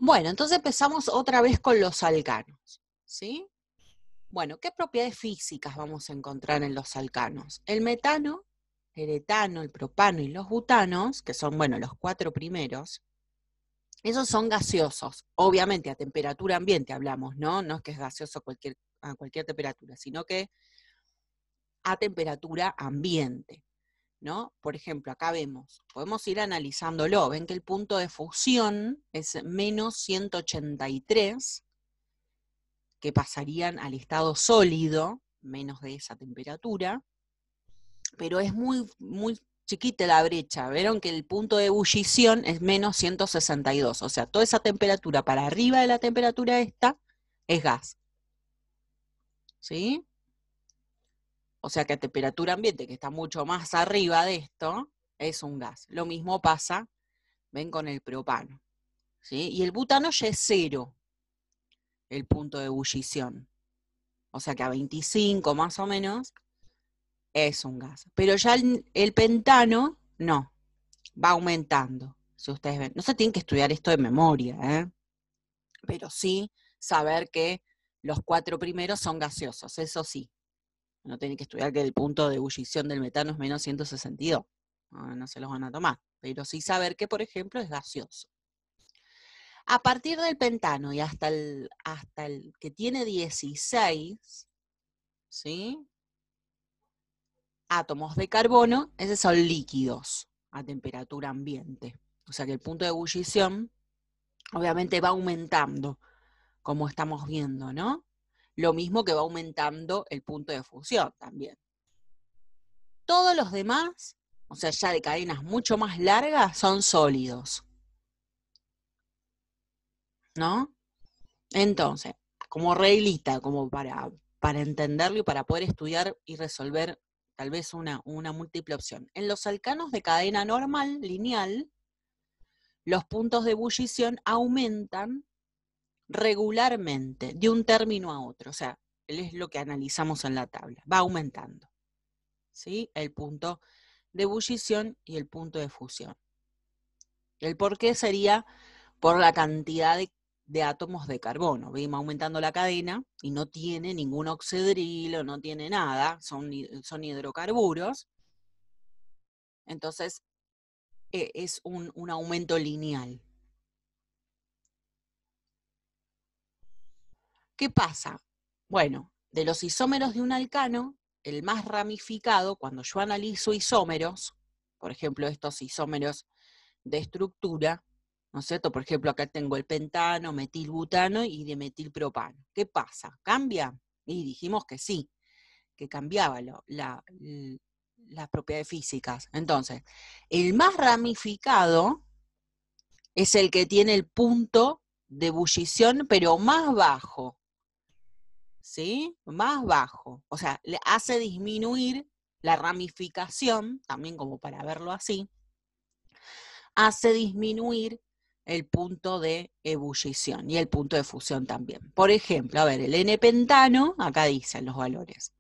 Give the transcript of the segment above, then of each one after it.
Bueno, entonces empezamos otra vez con los alcanos, ¿sí? Bueno, ¿qué propiedades físicas vamos a encontrar en los alcanos? El metano, el etano, el propano y los butanos, que son, bueno, los 4 primeros, esos son gaseosos. Obviamente a temperatura ambiente hablamos, ¿no? No es que es gaseoso a cualquier temperatura, sino que a temperatura ambiente, ¿no? Por ejemplo, acá podemos ir analizándolo. Ven que el punto de fusión es menos 183, que pasarían al estado sólido, menos de esa temperatura, pero es muy, muy chiquita la brecha. Vieron que el punto de ebullición es menos 162, o sea, toda esa temperatura para arriba de la temperatura esta es gas, ¿sí? O sea que a temperatura ambiente, que está mucho más arriba de esto, es un gas. Lo mismo pasa, ven, con el propano, ¿sí? Y el butano ya es 0, el punto de ebullición. O sea que a 25 más o menos es un gas. Pero ya el pentano, no, va aumentando. Si ustedes ven, no se tienen que estudiar esto de memoria, pero sí saber que los 4 primeros son gaseosos, eso sí. No tienen que estudiar que el punto de ebullición del metano es menos 162. No se los van a tomar. Pero sí saber que, por ejemplo, es gaseoso. A partir del pentano y hasta el que tiene 16, ¿sí?, átomos de carbono, esos son líquidos a temperatura ambiente. O sea que el punto de ebullición obviamente va aumentando, como estamos viendo, ¿no? Lo mismo que va aumentando el punto de fusión también. Todos los demás, o sea, ya de cadenas mucho más largas, son sólidos, ¿no? Entonces, como reglita, como para entenderlo y para poder estudiar y resolver tal vez una múltiple opción. En los alcanos de cadena normal, lineal, los puntos de ebullición aumentan regularmente de un término a otro. O sea, es lo que analizamos en la tabla. Va aumentando, ¿sí?, el punto de ebullición y el punto de fusión. El por qué sería por la cantidad de átomos de carbono. Vimos aumentando la cadena y no tiene ningún oxidrilo, no tiene nada, son hidrocarburos. Entonces, es un aumento lineal. ¿Qué pasa? Bueno, de los isómeros de un alcano, el más ramificado, cuando yo analizo isómeros, por ejemplo, estos isómeros de estructura, ¿no es cierto? Por ejemplo, acá tengo el pentano, metilbutano y dimetilpropano. ¿Qué pasa? ¿Cambia? Y dijimos que sí, que cambiaba las propiedades físicas. Entonces, el más ramificado es el que tiene el punto de ebullición, pero más bajo, ¿sí? Más bajo. O sea, le hace disminuir la ramificación, también como para verlo así, hace disminuir el punto de ebullición y el punto de fusión también. Por ejemplo, a ver, el N-pentano, acá dicen los valores,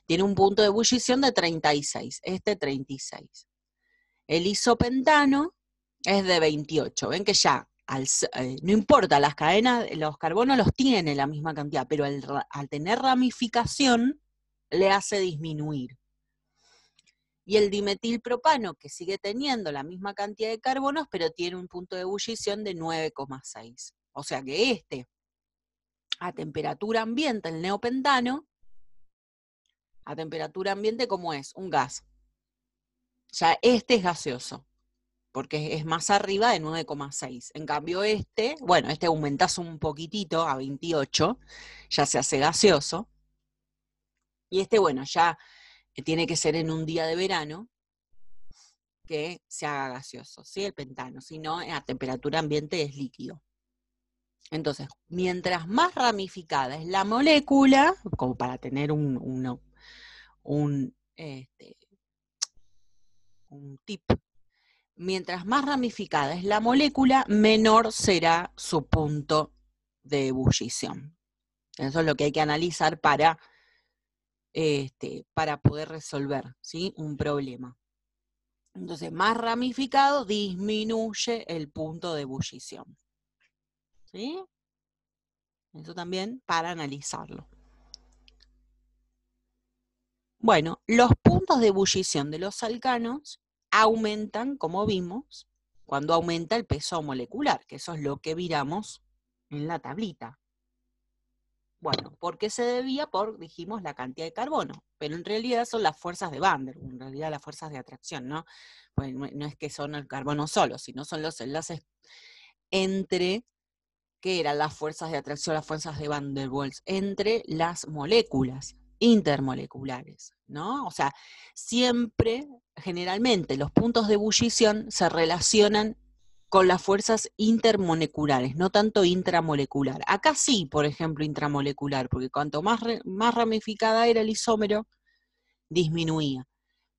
tiene un punto de ebullición de 36, este 36. El isopentano es de 28. Ven que ya, no importa, las cadenas, los carbonos los tiene la misma cantidad, pero al tener ramificación le hace disminuir. Y el dimetilpropano, que sigue teniendo la misma cantidad de carbonos, pero tiene un punto de ebullición de 9,6. O sea que a temperatura ambiente, el neopentano, a temperatura ambiente, ¿cómo es? Un gas. Ya este es gaseoso, porque es más arriba de 9,6. En cambio bueno, este aumentás un poquitito a 28, ya se hace gaseoso. Y bueno, ya tiene que ser en un día de verano, que se haga gaseoso, ¿sí? El pentano, si no, a temperatura ambiente es líquido. Entonces, mientras más ramificada es la molécula, como para tener un tip, mientras más ramificada es la molécula, menor será su punto de ebullición. Eso es lo que hay que analizar para poder resolver, ¿sí?, un problema. Entonces, más ramificado disminuye el punto de ebullición, ¿Sí? Eso también para analizarlo. Bueno, los puntos de ebullición de los alcanos aumentan, como vimos, cuando aumenta el peso molecular, que eso es lo que viramos en la tablita. Bueno, ¿por qué se debía? Por, dijimos, la cantidad de carbono, pero en realidad son las fuerzas de Van der Waals, en realidad las fuerzas de atracción, ¿no? Pues no es que son el carbono solo, sino son los enlaces entre, ¿qué eran las fuerzas de atracción, las fuerzas de Van der Waals? Entre las moléculas intermoleculares, ¿no? O sea, siempre, generalmente, los puntos de ebullición se relacionan con las fuerzas intermoleculares, no tanto intramolecular. Acá sí, por ejemplo, intramolecular, porque cuanto más ramificada era el isómero, disminuía.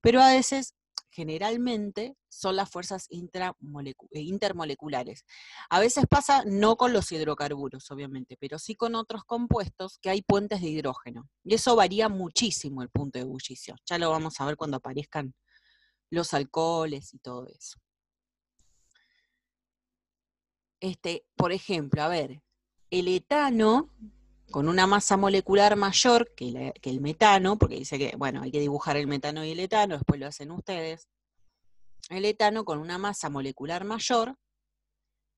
Pero a veces, generalmente, son las fuerzas intermoleculares. A veces pasa no con los hidrocarburos, obviamente, pero sí con otros compuestos que hay puentes de hidrógeno. Y eso varía muchísimo el punto de ebullición. Ya lo vamos a ver cuando aparezcan los alcoholes y todo eso. Por ejemplo, a ver, el etano, con una masa molecular mayor que el metano, porque dice que, bueno, hay que dibujar el metano y el etano, después lo hacen ustedes. El etano, con una masa molecular mayor,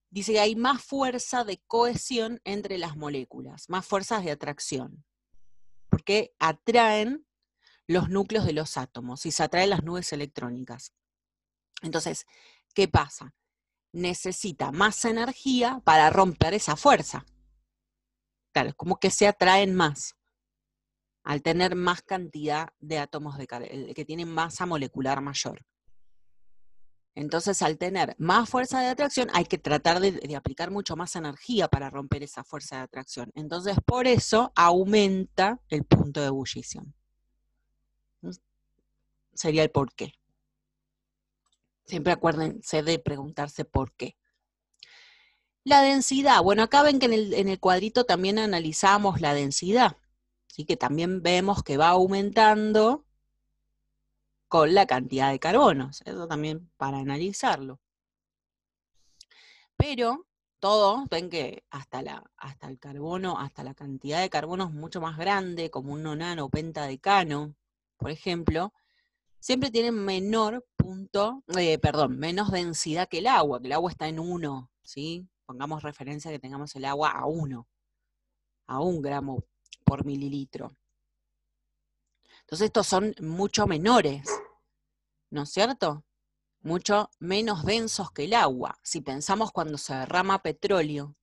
dice que hay más fuerza de cohesión entre las moléculas, más fuerzas de atracción, porque atraen los núcleos de los átomos y se atraen las nubes electrónicas. Entonces, ¿qué pasa? Necesita más energía para romper esa fuerza. Claro, es como que se atraen más al tener más cantidad de átomos que tienen masa molecular mayor. Entonces, al tener más fuerza de atracción, hay que tratar de aplicar mucho más energía para romper esa fuerza de atracción. Entonces, por eso aumenta el punto de ebullición. Sería el por qué. Siempre acuérdense de preguntarse por qué. La densidad. Bueno, acá ven que en el cuadrito también analizamos la densidad. ¿Sí? Que también vemos que va aumentando con la cantidad de carbonos. Eso también para analizarlo. Pero todos ven que hasta el carbono, hasta la cantidad de carbono es mucho más grande, como un nonano o pentadecano, por ejemplo, siempre tienen menos densidad que el agua está en 1, ¿sí? Pongamos referencia que tengamos el agua a 1 gramo por mililitro. Entonces estos son mucho menores, ¿no es cierto? Mucho menos densos que el agua. Si pensamos cuando se derrama petróleo,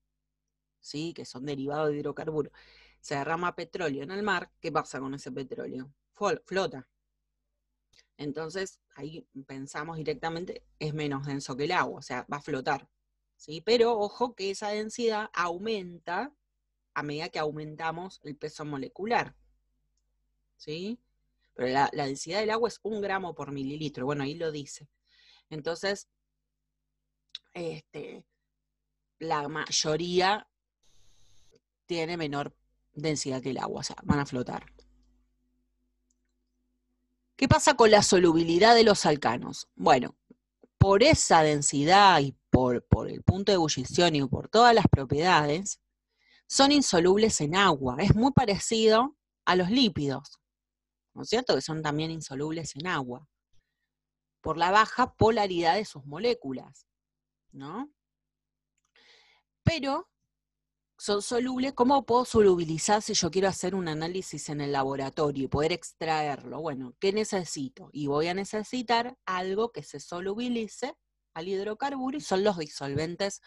¿sí? Que son derivados de hidrocarburos, se derrama petróleo en el mar, ¿qué pasa con ese petróleo? Flota. Entonces, ahí pensamos directamente, es menos denso que el agua, o sea, va a flotar. ¿Sí? Pero ojo que esa densidad aumenta a medida que aumentamos el peso molecular. ¿Sí? Pero la densidad del agua es 1 gramo por mililitro, bueno, ahí lo dice. Entonces, la mayoría tiene menor densidad que el agua, o sea, van a flotar. ¿Qué pasa con la solubilidad de los alcanos? Bueno, por esa densidad y por el punto de ebullición y por todas las propiedades, son insolubles en agua. Es muy parecido a los lípidos, ¿no es cierto? Que son también insolubles en agua, por la baja polaridad de sus moléculas, ¿no? Pero son solubles. ¿Cómo puedo solubilizar si yo quiero hacer un análisis en el laboratorio y poder extraerlo? Bueno, ¿qué necesito? Y voy a necesitar algo que se solubilice al hidrocarburo y son los disolventes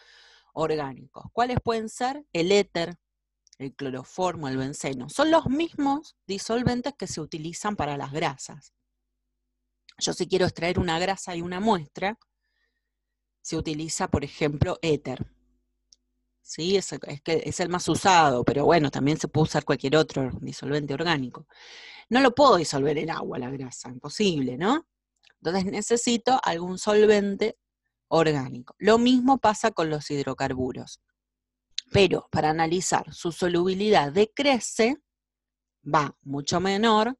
orgánicos. ¿Cuáles pueden ser? El éter, el cloroformo, el benceno. Son los mismos disolventes que se utilizan para las grasas. Yo si quiero extraer una grasa y una muestra, se utiliza, por ejemplo, éter. ¿Sí? Es el más usado, pero bueno, también se puede usar cualquier otro disolvente orgánico. No lo puedo disolver en agua la grasa, imposible, ¿no? Entonces necesito algún solvente orgánico. Lo mismo pasa con los hidrocarburos. Pero para analizar su solubilidad decrece, va mucho menor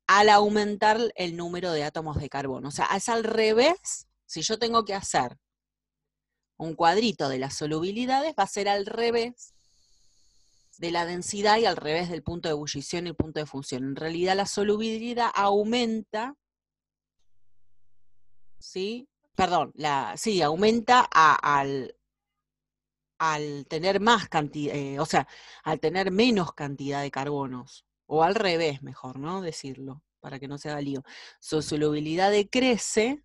al aumentar el número de átomos de carbono. O sea, es al revés. Si yo tengo que hacer un cuadrito de las solubilidades va a ser al revés de la densidad y al revés del punto de ebullición y el punto de fusión. En realidad la solubilidad aumenta, ¿sí? Perdón, aumenta al tener más cantidad, o sea, al tener menos cantidad de carbonos, o al revés, mejor, ¿no? Decirlo, para que no se haga lío. Su solubilidad decrece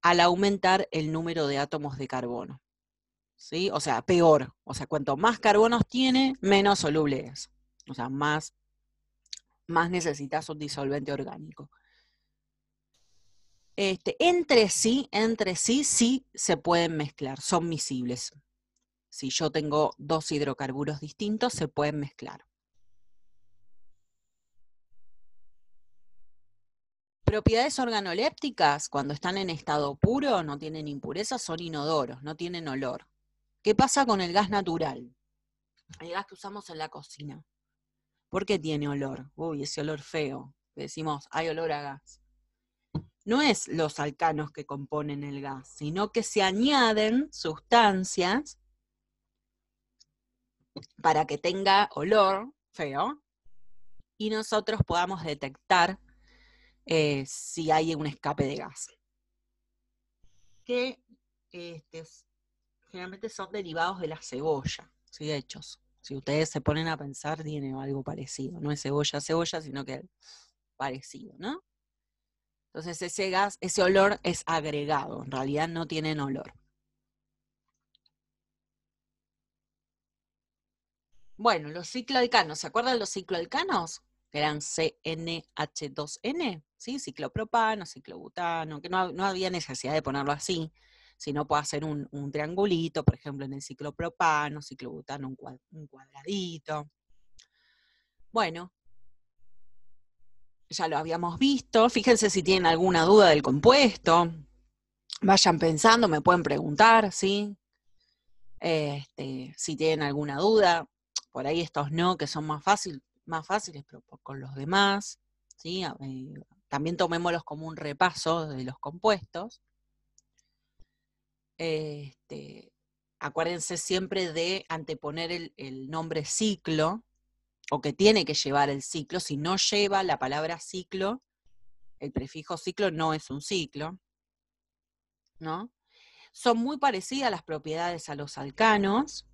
al aumentar el número de átomos de carbono, ¿sí? O sea, peor. O sea, cuanto más carbonos tiene, menos soluble es. O sea, más necesitas un disolvente orgánico. Entre sí se pueden mezclar, son miscibles. Si yo tengo dos hidrocarburos distintos, se pueden mezclar. Propiedades organolépticas, cuando están en estado puro, no tienen impurezas, son inodoros, no tienen olor. ¿Qué pasa con el gas natural? El gas que usamos en la cocina. ¿Por qué tiene olor? Uy, ese olor feo. Decimos, hay olor a gas. No es los alcanos que componen el gas, sino que se añaden sustancias para que tenga olor feo y nosotros podamos detectar si hay un escape de gas. Que generalmente son derivados de la cebolla, ¿sí? Hechos. Si ustedes se ponen a pensar, tiene algo parecido. No es cebolla, sino que parecido, ¿no? Entonces ese gas, ese olor es agregado, en realidad no tienen olor. Bueno, los cicloalcanos, ¿se acuerdan los cicloalcanos? Que eran CnH2n, ¿sí? Ciclopropano, ciclobutano, que no había necesidad de ponerlo así, sino puedo hacer un triangulito, por ejemplo, en el ciclopropano, ciclobutano, un cuadradito. Bueno, ya lo habíamos visto, fíjense si tienen alguna duda del compuesto, vayan pensando, me pueden preguntar, ¿sí? Si tienen alguna duda, por ahí estos no, que son más fáciles, pero con los demás, ¿sí? También tomémoslos como un repaso de los compuestos. Acuérdense siempre de anteponer el nombre ciclo, o que tiene que llevar el ciclo. Si no lleva la palabra ciclo, el prefijo ciclo no es un ciclo, ¿no? Son muy parecidas las propiedades a los alcanos.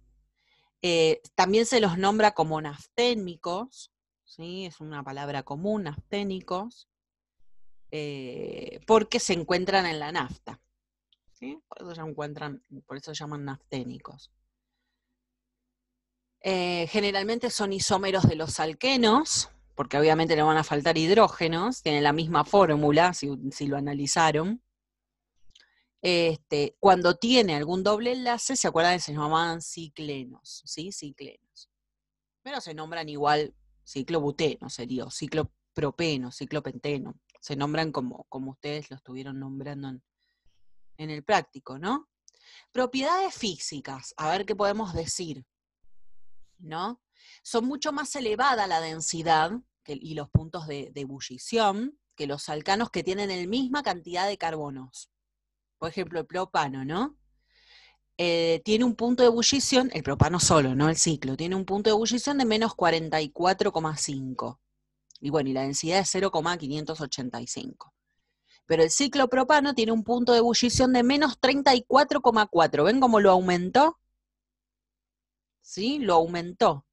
También se los nombra como nafténicos, ¿sí? Es una palabra común, nafténicos, porque se encuentran en la nafta, ¿sí? Por eso se llaman nafténicos. Generalmente son isómeros de los alquenos, porque obviamente le van a faltar hidrógenos, tienen la misma fórmula, si lo analizaron. Cuando tiene algún doble enlace, ¿se acuerdan que se llamaban ciclenos? ¿Sí? Ciclenos. Pero se nombran igual ciclobuteno, sería, ciclopropeno, ciclopenteno. Se nombran como ustedes lo estuvieron nombrando en el práctico, ¿no? Propiedades físicas, a ver qué podemos decir, ¿no? Son mucho más elevada la densidad y los puntos de ebullición que los alcanos que tienen la misma cantidad de carbonos. Por ejemplo, el propano, ¿no? Tiene un punto de ebullición, el propano solo, no el ciclo, tiene un punto de ebullición de menos 44,5. Y bueno, y la densidad es 0,585. Pero el ciclopropano tiene un punto de ebullición de menos 34,4. ¿Ven cómo lo aumentó? ¿Sí? Lo aumentó.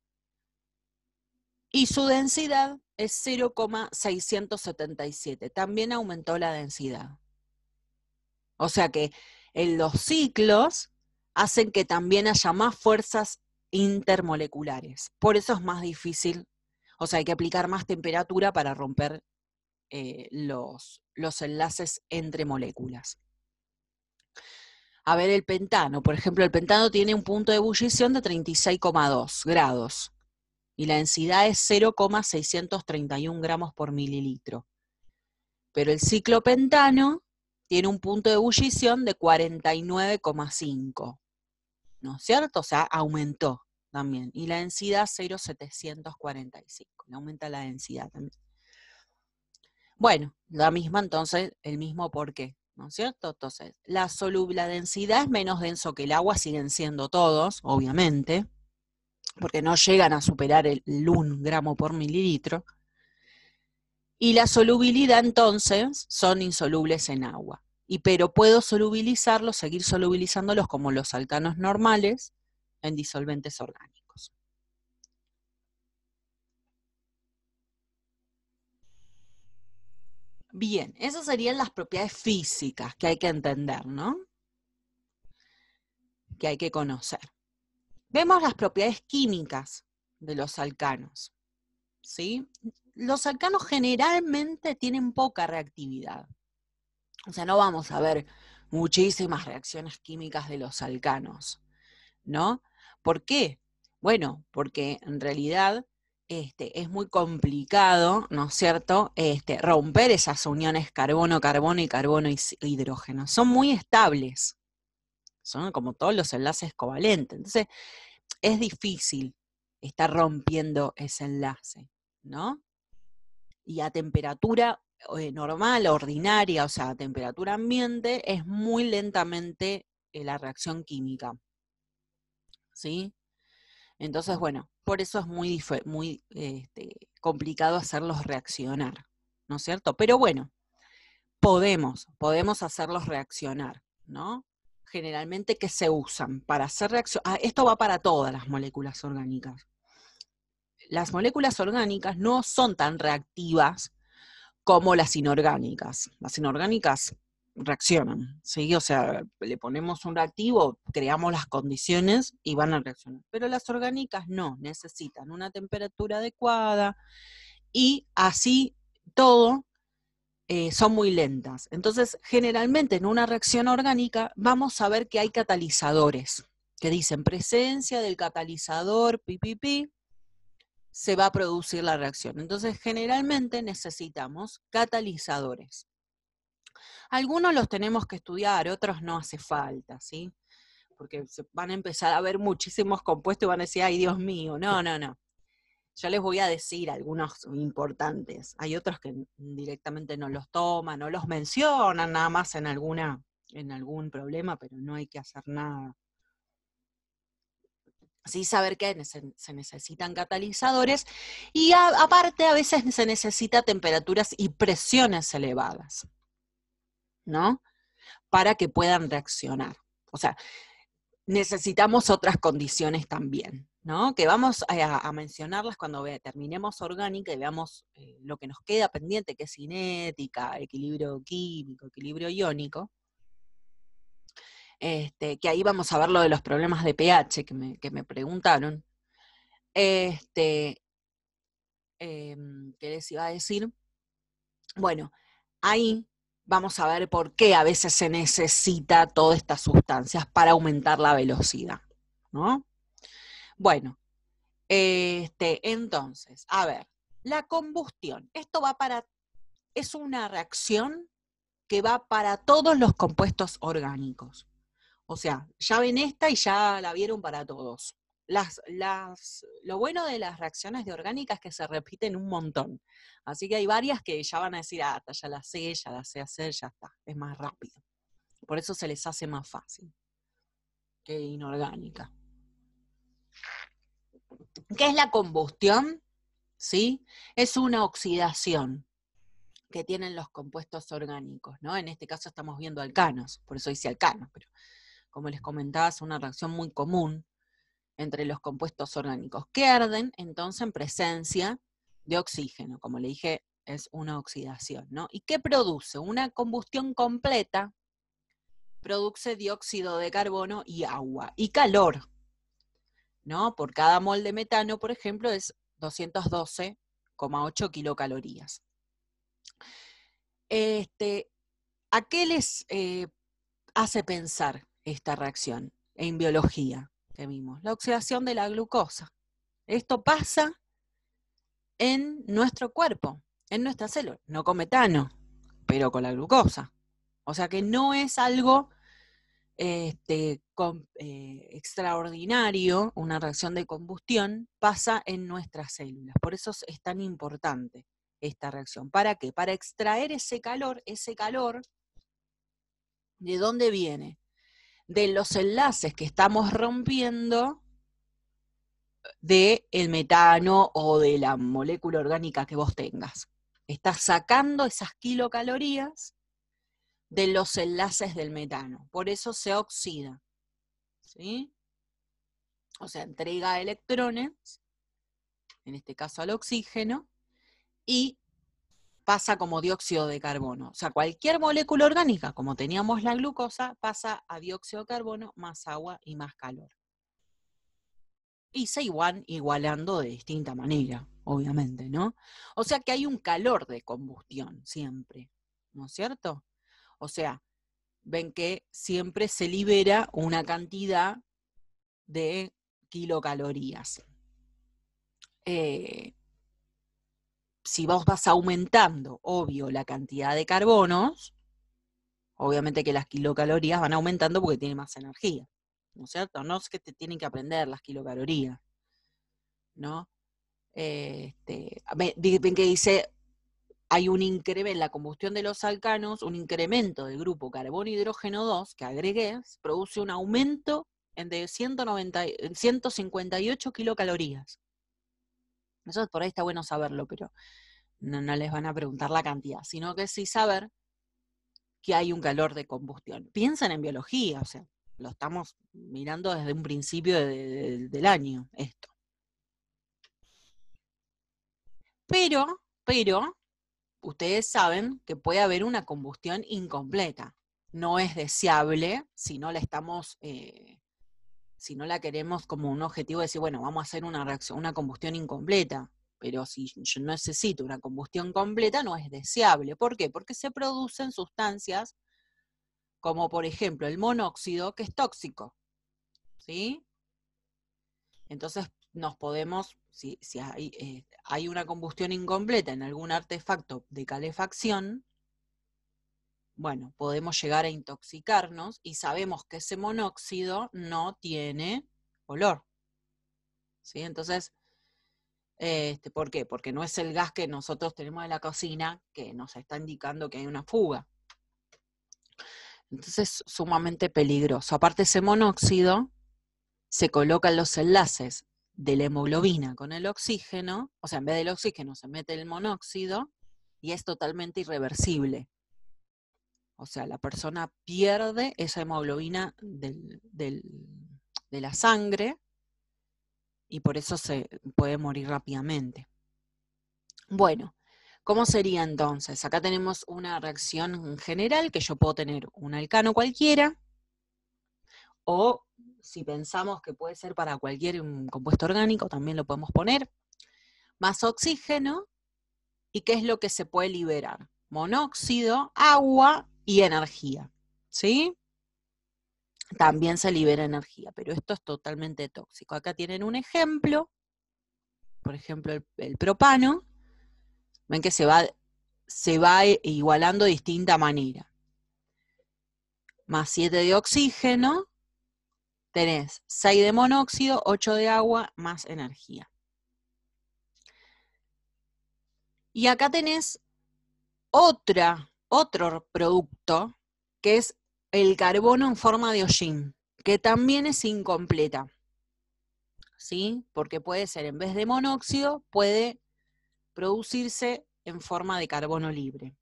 Y su densidad es 0,677. También aumentó la densidad. O sea que en los ciclos hacen que también haya más fuerzas intermoleculares. Por eso es más difícil, o sea, hay que aplicar más temperatura para romper los enlaces entre moléculas. A ver, el pentano, por ejemplo, el pentano tiene un punto de ebullición de 36,2 grados y la densidad es 0,631 gramos por mililitro. Pero el ciclopentano tiene un punto de ebullición de 49,5, ¿no es cierto? O sea, aumentó también. Y la densidad 0,745, le aumenta la densidad también. Bueno, la misma entonces, el mismo por qué. ¿no es cierto? Entonces, la densidad es menos denso que el agua, siguen siendo todos, obviamente, porque no llegan a superar el 1 gramo por mililitro, y la solubilidad entonces son insolubles en agua. Pero puedo solubilizarlos, seguir solubilizándolos como los alcanos normales en disolventes orgánicos. Bien, esas serían las propiedades físicas que hay que entender, ¿no? Que hay que conocer. Vemos las propiedades químicas de los alcanos, ¿sí? Los alcanos generalmente tienen poca reactividad. O sea, no vamos a ver muchísimas reacciones químicas de los alcanos, ¿no? ¿Por qué? Bueno, porque en realidad es muy complicado, ¿no es cierto?, romper esas uniones carbono-carbono y carbono-hidrógeno. Son muy estables, son como todos los enlaces covalentes. Entonces, es difícil estar rompiendo ese enlace, ¿no? Y a temperatura normal, ordinaria, o sea, a temperatura ambiente, es muy lentamente la reacción química, ¿sí? Entonces, bueno, por eso es muy complicado hacerlos reaccionar, ¿no es cierto? Pero bueno, podemos hacerlos reaccionar, ¿no? Generalmente, ¿qué se usan? Para hacer reacción, esto va para todas las moléculas orgánicas. Las moléculas orgánicas no son tan reactivas como las inorgánicas. Las inorgánicas reaccionan, ¿sí? O sea, le ponemos un reactivo, creamos las condiciones y van a reaccionar. Pero las orgánicas no, necesitan una temperatura adecuada y así todo son muy lentas. Entonces, generalmente en una reacción orgánica vamos a ver que hay catalizadores, que dicen presencia del catalizador, pi, se va a producir la reacción. Entonces, generalmente necesitamos catalizadores. Algunos los tenemos que estudiar, otros no hace falta, ¿sí? Porque se van a empezar a ver muchísimos compuestos y van a decir, ay, Dios mío, no. Yo les voy a decir algunos importantes. Hay otros que directamente no los toman, no los mencionan nada más en algún problema, pero no hay que hacer nada. Sí, saber que se necesitan catalizadores y aparte a veces se necesita temperaturas y presiones elevadas, ¿no? Para que puedan reaccionar. O sea, necesitamos otras condiciones también, ¿no? Que vamos a mencionarlas cuando terminemos orgánica y veamos lo que nos queda pendiente, que es cinética, equilibrio químico, equilibrio iónico. Que ahí vamos a ver lo de los problemas de pH que me preguntaron. ¿Qué les iba a decir? Bueno, ahí vamos a ver por qué a veces se necesita todas estas sustancias para aumentar la velocidad, ¿no? Bueno, entonces, a ver, la combustión. Es una reacción que va para todos los compuestos orgánicos. O sea, ya ven esta y ya la vieron para todos. Lo bueno de las reacciones de orgánica es que se repiten un montón. Así que hay varias que ya van a decir, ya la sé hacer, ya está. Es más rápido. Por eso se les hace más fácil que inorgánica. ¿Qué es la combustión? ¿Sí? Es una oxidación que tienen los compuestos orgánicos, ¿no? En este caso estamos viendo alcanos, por eso dice alcanos, pero como les comentaba, es una reacción muy común entre los compuestos orgánicos, que arden entonces en presencia de oxígeno. Como le dije, es una oxidación, ¿no? ¿Y qué produce? Una combustión completa produce dióxido de carbono y agua, y calor, ¿no? Por cada mol de metano, por ejemplo, es 212,8 kilocalorías. ¿A qué les hace pensar esta reacción en biología que vimos? La oxidación de la glucosa. Esto pasa en nuestro cuerpo, en nuestra célula, no con metano, pero con la glucosa. O sea que no es algo extraordinario, una reacción de combustión, pasa en nuestras células. Por eso es tan importante esta reacción. ¿Para qué? Para extraer ese calor ¿De dónde viene? De los enlaces que estamos rompiendo del metano o de la molécula orgánica que vos tengas. Estás sacando esas kilocalorías de los enlaces del metano. Por eso se oxida. ¿Sí? O sea, entrega electrones, en este caso al oxígeno, y pasa como dióxido de carbono. O sea, cualquier molécula orgánica, como teníamos la glucosa, pasa a dióxido de carbono más agua y más calor. Y se van igualando de distinta manera, obviamente, ¿no? O sea que hay un calor de combustión siempre, ¿no es cierto? O sea, ven que siempre se libera una cantidad de kilocalorías. Si vos vas aumentando, obvio, la cantidad de carbonos, obviamente que las kilocalorías van aumentando porque tiene más energía, ¿no es cierto? No es que te tienen que aprender las kilocalorías, ¿no? Ven que dice, hay un incremento en la combustión de los alcanos, un incremento del grupo carbono-hidrógeno 2, que agregué, produce un aumento de 158 kilocalorías. Eso por ahí está bueno saberlo, pero no les van a preguntar la cantidad, sino que sí saber que hay un calor de combustión. Piensan en biología, o sea, lo estamos mirando desde un principio del año, esto. Pero, ustedes saben que puede haber una combustión incompleta. No es deseable si no la estamos, si no la queremos como un objetivo de decir, bueno, vamos a hacer una reacción, una combustión incompleta. Pero si yo necesito una combustión completa, no es deseable. ¿Por qué? Porque se producen sustancias como por ejemplo el monóxido, que es tóxico, ¿sí? Entonces nos podemos, si hay una combustión incompleta en algún artefacto de calefacción, bueno, podemos llegar a intoxicarnos y sabemos que ese monóxido no tiene olor, ¿sí? Entonces, ¿por qué? Porque no es el gas que nosotros tenemos en la cocina que nos está indicando que hay una fuga. Entonces es sumamente peligroso. Aparte ese monóxido se colocan los enlaces de la hemoglobina con el oxígeno, o sea, en vez del oxígeno se mete el monóxido y es totalmente irreversible. O sea, la persona pierde esa hemoglobina de la sangre y por eso se puede morir rápidamente. Bueno, ¿cómo sería entonces? Acá tenemos una reacción general que yo puedo tener un alcano cualquiera, o si pensamos que puede ser para cualquier compuesto orgánico, también lo podemos poner, más oxígeno, ¿y qué es lo que se puede liberar? Monóxido, agua y energía, ¿sí? También se libera energía, pero esto es totalmente tóxico. Acá tienen un ejemplo, por ejemplo el propano, ven que se va igualando de distinta manera. Más 7 de oxígeno, tenés 6 de monóxido, 8 de agua, más energía. Y acá tenés otro producto, que es el carbono en forma de hollín, que también es incompleta, ¿sí? Porque puede ser, en vez de monóxido, puede producirse en forma de carbono libre.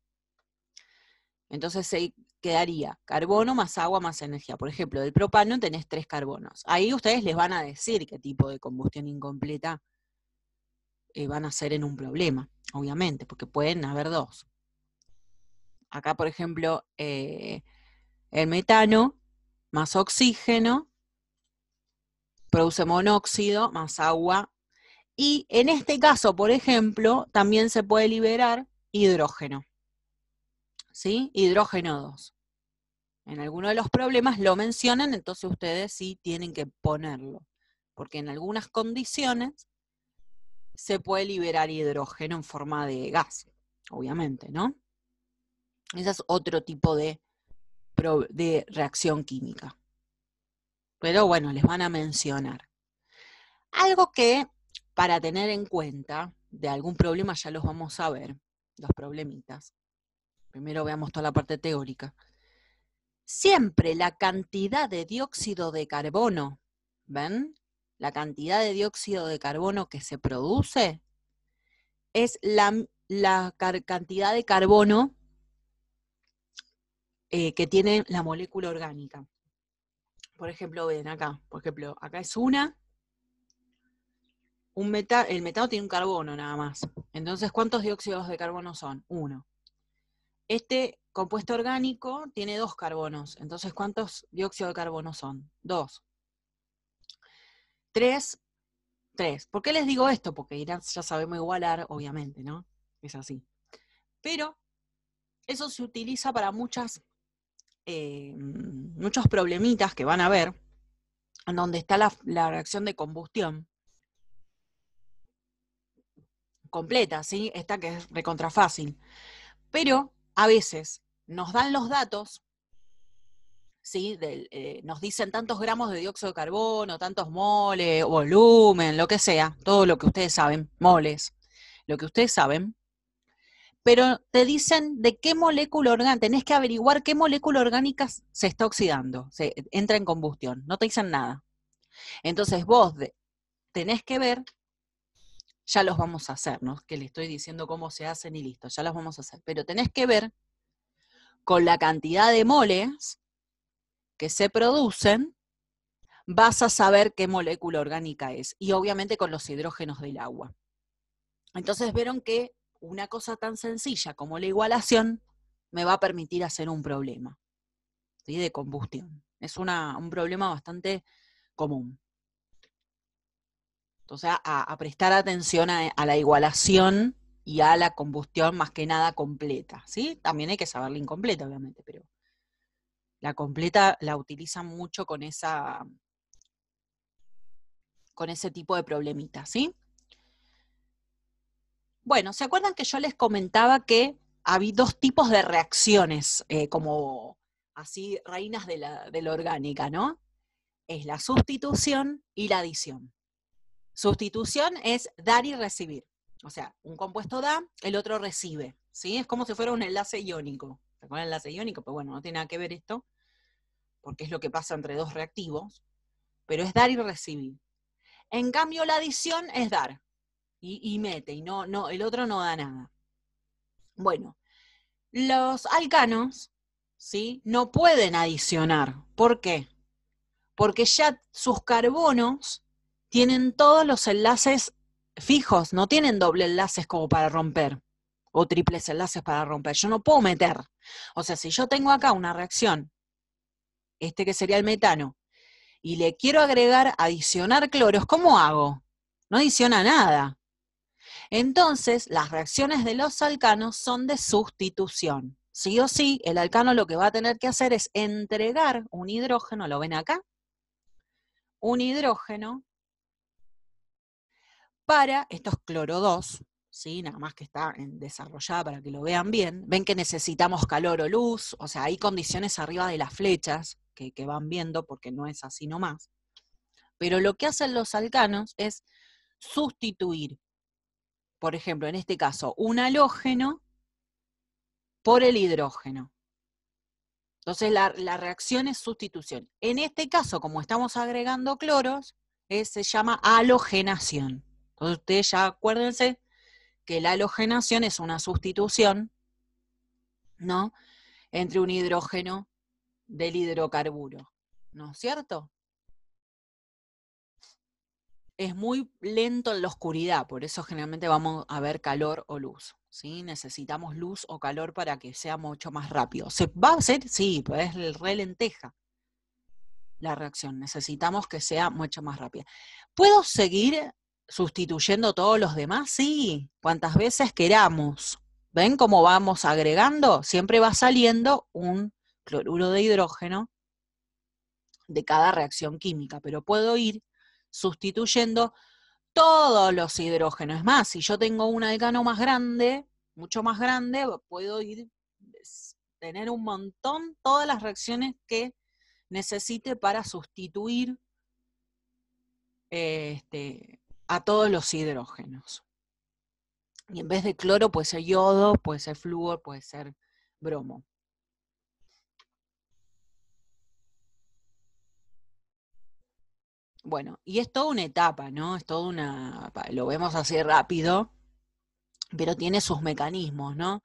Entonces se quedaría carbono más agua más energía. Por ejemplo, del propano tenés 3 carbonos. Ahí ustedes les van a decir qué tipo de combustión incompleta van a ser en un problema, obviamente, porque pueden haber 2. Acá, por ejemplo, el metano más oxígeno produce monóxido más agua. Y en este caso, por ejemplo, también se puede liberar hidrógeno, ¿sí? Hidrógeno 2. En alguno de los problemas lo mencionan, entonces ustedes sí tienen que ponerlo, porque en algunas condiciones se puede liberar hidrógeno en forma de gas, obviamente, ¿no? Ese es otro tipo de reacción química. Pero bueno, les van a mencionar. Algo que, para tener en cuenta, de algún problema ya los vamos a ver, los problemitas. Primero veamos toda la parte teórica. siempre la cantidad de dióxido de carbono, ¿ven? La cantidad de dióxido de carbono que se produce es la cantidad de carbono que tiene la molécula orgánica. Por ejemplo, ven acá, acá es el metano tiene un carbono nada más. Entonces, ¿cuántos dióxidos de carbono son? 1. Este compuesto orgánico tiene 2 carbonos. Entonces, ¿cuántos dióxidos de carbono son? 2. 3. ¿Por qué les digo esto? Porque dirán, ya sabemos igualar, obviamente, ¿no? Es así. Pero eso se utiliza para muchos problemitas que van a ver, en donde está la reacción de combustión completa, ¿sí? Esta que es recontrafácil. Pero a veces nos dan los datos, ¿sí? Nos dicen tantos gramos de dióxido de carbono, tantos moles, volumen, lo que sea, todo lo que ustedes saben, moles, lo que ustedes saben, pero te dicen de qué molécula orgánica, tenés que averiguar qué molécula orgánica se está oxidando, se entra en combustión, no te dicen nada. Entonces vos tenés que ver, ya los vamos a hacer, ¿no? Que le estoy diciendo cómo se hacen y listo, ya los vamos a hacer, pero tenés que ver con la cantidad de moles que se producen, vas a saber qué molécula orgánica es, y obviamente con los hidrógenos del agua. Entonces vieron que una cosa tan sencilla como la igualación me va a permitir hacer un problema, ¿sí? De combustión. Es un problema bastante común. Entonces a prestar atención a la igualación y a la combustión más que nada completa, ¿sí? También hay que saber la incompleta, obviamente, pero la completa la utilizan mucho con ese tipo de problemitas, ¿sí? Bueno, ¿se acuerdan que yo les comentaba que había 2 tipos de reacciones, como así reinas de la orgánica, ¿no? Es la sustitución y la adición. Sustitución es dar y recibir. O sea, un compuesto da, el otro recibe, ¿sí? Es como si fuera un enlace iónico. ¿Se acuerdan del enlace iónico? Pero bueno, no tiene nada que ver esto, porque es lo que pasa entre 2 reactivos, pero es dar y recibir. En cambio, la adición es dar y mete, y no, el otro no da nada. Bueno, los alcanos, ¿sí? No pueden adicionar. ¿Por qué? Porque ya sus carbonos tienen todos los enlaces fijos, no tienen doble enlaces como para romper, o triples enlaces para romper. Yo no puedo meter. O sea, si yo tengo acá una reacción, que sería el metano, y le quiero agregar, adicionar cloros, ¿cómo hago? No adiciona nada. Entonces, las reacciones de los alcanos son de sustitución. Sí o sí, el alcano lo que va a tener que hacer es entregar un hidrógeno, ¿lo ven acá? Un hidrógeno para, esto es cloro 2, ¿sí? Nada más que está desarrollada para que lo vean bien. Ven que necesitamos calor o luz, o sea, hay condiciones arriba de las flechas que van viendo porque no es así nomás. Pero lo que hacen los alcanos es sustituir, por ejemplo, en este caso, un halógeno por el hidrógeno. Entonces la reacción es sustitución. En este caso, como estamos agregando cloros, se llama halogenación. Entonces ustedes ya acuérdense que la halogenación es una sustitución, ¿no? Entre un hidrógeno del hidrocarburo, ¿no es cierto? Es muy lento en la oscuridad, por eso generalmente vamos a ver calor o luz, ¿sí? Necesitamos luz o calor para que sea mucho más rápido. ¿Se va a hacer? Sí, pues es el re lenteja la reacción. Necesitamos que sea mucho más rápida. ¿Puedo seguir sustituyendo todos los demás? Sí, cuantas veces queramos. ¿Ven cómo vamos agregando? Siempre va saliendo un cloruro de hidrógeno de cada reacción química, pero puedo ir sustituyendo todos los hidrógenos. Es más, si yo tengo un alcano más grande, mucho más grande, puedo tener un montón, todas las reacciones que necesite para sustituir a todos los hidrógenos. Y en vez de cloro puede ser yodo, puede ser flúor, puede ser bromo. Bueno, y es toda una etapa, ¿no? Es toda lo vemos así rápido, pero tiene sus mecanismos, ¿no?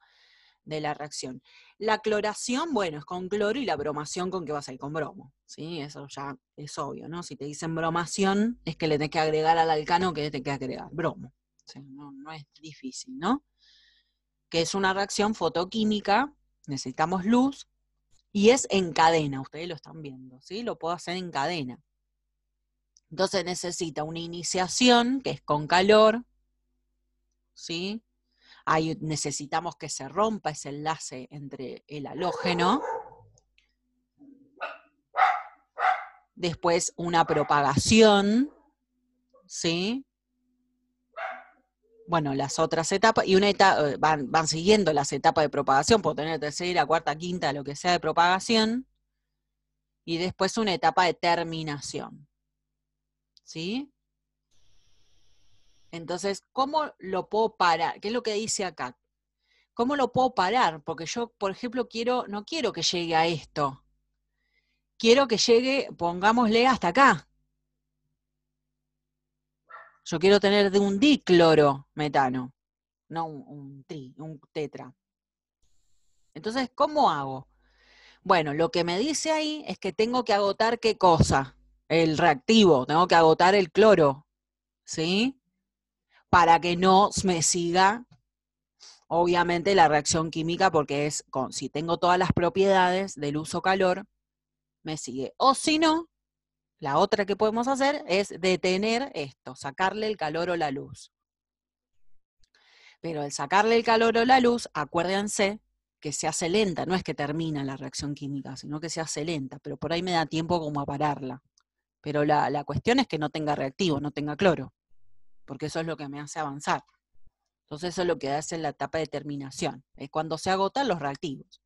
De la reacción. La cloración, bueno, es con cloro, y la bromación con qué vas a ir con bromo, ¿sí? Eso ya es obvio, ¿no? Si te dicen bromación, es que le tenés que agregar al alcano que te que agregar bromo. ¿Sí? No, no es difícil, ¿no? Que es una reacción fotoquímica, necesitamos luz, y es en cadena, ustedes lo están viendo, ¿sí? Lo puedo hacer en cadena. Entonces necesita una iniciación, que es con calor, ¿sí? Ahí necesitamos que se rompa ese enlace entre el halógeno. Después una propagación, ¿sí? Bueno, las otras etapas, y una etapa, van siguiendo las etapas de propagación, puedo tener tercera, cuarta, quinta, lo que sea de propagación, y después una etapa de terminación, ¿sí? Entonces, ¿cómo lo puedo parar? ¿Qué es lo que dice acá? ¿Cómo lo puedo parar? Porque yo, por ejemplo, no quiero que llegue a esto. Quiero que llegue, pongámosle, hasta acá. Yo quiero tener de un diclorometano, no un tetra. Entonces, ¿cómo hago? Bueno, lo que me dice ahí es que tengo que agotar ¿qué cosa? El reactivo, tengo que agotar el cloro, ¿sí? Para que no me siga, obviamente, la reacción química, porque si tengo todas las propiedades del uso calor, me sigue. O si no, la otra que podemos hacer es detener esto, sacarle el calor o la luz. Pero al sacarle el calor o la luz, acuérdense que se hace lenta, no es que termina la reacción química, sino que se hace lenta, pero por ahí me da tiempo como a pararla. Pero la cuestión es que no tenga reactivo, no tenga cloro, porque eso es lo que me hace avanzar. Entonces eso es lo que hace en la etapa de terminación, es cuando se agotan los reactivos.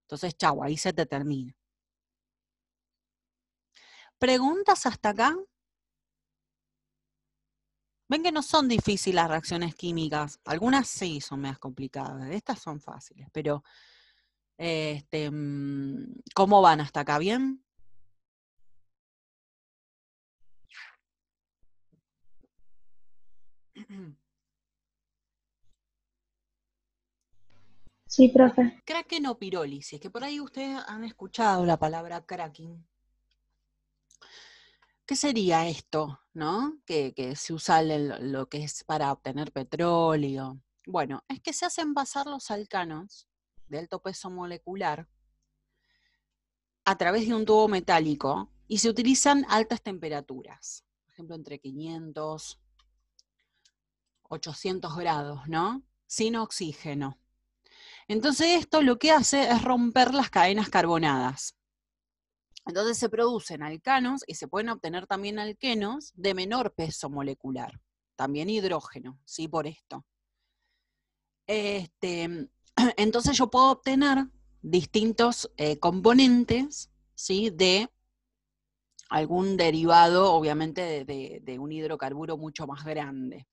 Entonces, chau, ahí se te termina. ¿Preguntas hasta acá? Ven que no son difíciles las reacciones químicas, algunas sí son más complicadas, estas son fáciles, pero ¿cómo van hasta acá? ¿Bien? Sí, profe. Kraken o pirólisis, que por ahí ustedes han escuchado la palabra cracking. ¿Qué sería esto, no? Que se usa lo que es para obtener petróleo. Bueno, es que se hacen pasar los alcanos de alto peso molecular a través de un tubo metálico y se utilizan altas temperaturas, por ejemplo, entre 500, 800 grados, ¿no? Sin oxígeno. Entonces esto lo que hace es romper las cadenas carbonadas. Entonces se producen alcanos y se pueden obtener también alquenos de menor peso molecular, también hidrógeno, ¿sí? Por esto. Entonces yo puedo obtener distintos componentes, ¿sí? De algún derivado, obviamente, de un hidrocarburo mucho más grande.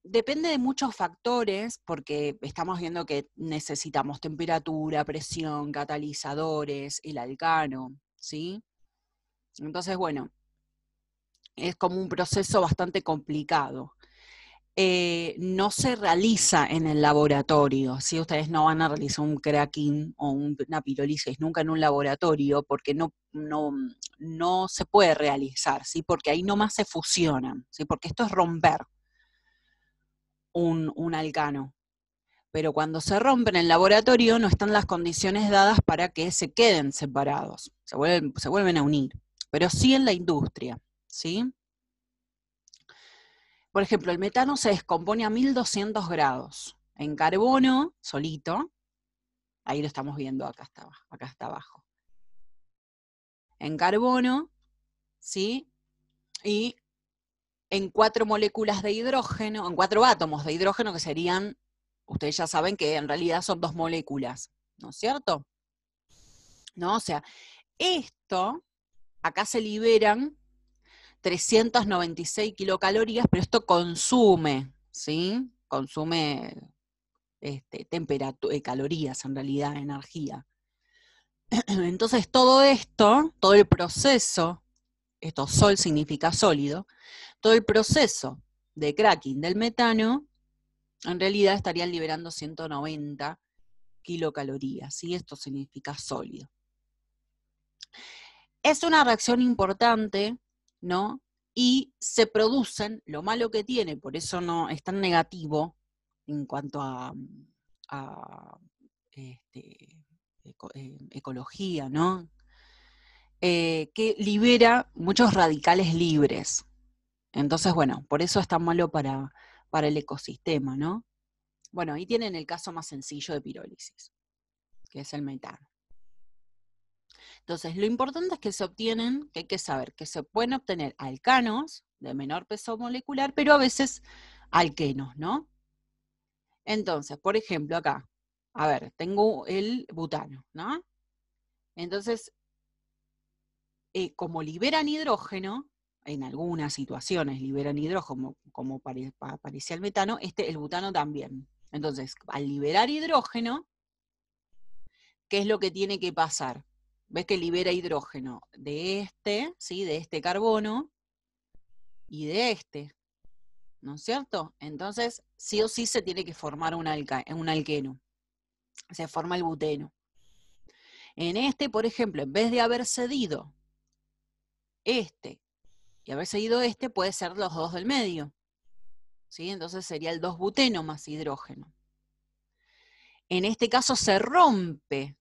Depende de muchos factores, porque estamos viendo que necesitamos temperatura, presión, catalizadores, el alcano, ¿sí? Entonces, bueno, es como un proceso bastante complicado. No se realiza en el laboratorio, ¿sí? Ustedes no van a realizar un cracking o una pirólisis nunca en un laboratorio, porque no se puede realizar, ¿sí? Porque ahí nomás se fusionan, ¿sí? Porque esto es romper un alcano. Pero cuando se rompe en el laboratorio no están las condiciones dadas para que se queden separados, se vuelven a unir, pero sí en la industria, ¿sí? Por ejemplo, el metano se descompone a 1200 grados. En carbono, solito, ahí lo estamos viendo, acá está abajo. En carbono, ¿sí? Y en 4 moléculas de hidrógeno, en 4 átomos de hidrógeno, que serían, ustedes ya saben que en realidad son 2 moléculas, ¿no es cierto? ¿No? O sea, esto, acá se liberan 396 kilocalorías, pero esto consume, ¿sí? Consume calorías, en realidad, energía. Entonces todo esto, todo el proceso esto sol significa sólido, todo el proceso de cracking del metano, en realidad estarían liberando 190 kilocalorías, y esto significa sólido. Es una reacción importante, ¿no? Y se producen, lo malo que tiene, por eso no es tan negativo en cuanto a ecología, ¿no? Que libera muchos radicales libres. Entonces, bueno, por eso es tan malo para el ecosistema, ¿no? Bueno, ahí tienen el caso más sencillo de pirólisis, que es el metano. Entonces, lo importante es que se obtienen, que hay que saber, que se pueden obtener alcanos de menor peso molecular, pero a veces alquenos, ¿no? Entonces, por ejemplo, acá, a ver, tengo el butano, ¿no? Entonces, como liberan hidrógeno, en algunas situaciones liberan hidrógeno, como parecía el metano, el butano también. Entonces, al liberar hidrógeno, ¿qué es lo que tiene que pasar? ¿Ves que libera hidrógeno de ¿sí? De este carbono y de ¿no es cierto? Entonces, sí o sí se tiene que formar un alqueno. Se forma el buteno. En por ejemplo, en vez de haber cedido y haber cedido puede ser los dos del medio. ¿Sí? Entonces sería el 2-buteno más hidrógeno. En este caso se rompe,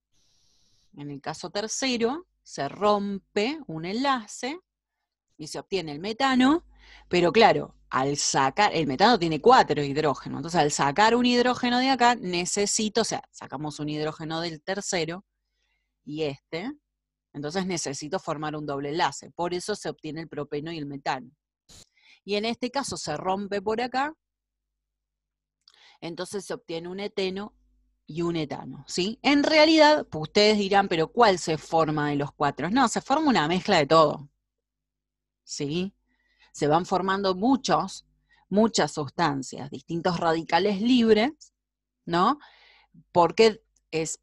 en el caso tercero, se rompe un enlace y se obtiene el metano, pero claro, al sacar, el metano tiene 4 hidrógenos, entonces al sacar un hidrógeno de acá, o sea, sacamos un hidrógeno del tercero y entonces necesito formar un doble enlace, por eso se obtiene el propeno y el metano. Y en este caso se rompe por acá, entonces se obtiene un eteno y un etano, ¿sí? En realidad, pues ustedes dirán, pero ¿cuál se forma de los 4? No, se forma una mezcla de todo, ¿sí? Se van formando muchas sustancias, distintos radicales libres, ¿no? Porque es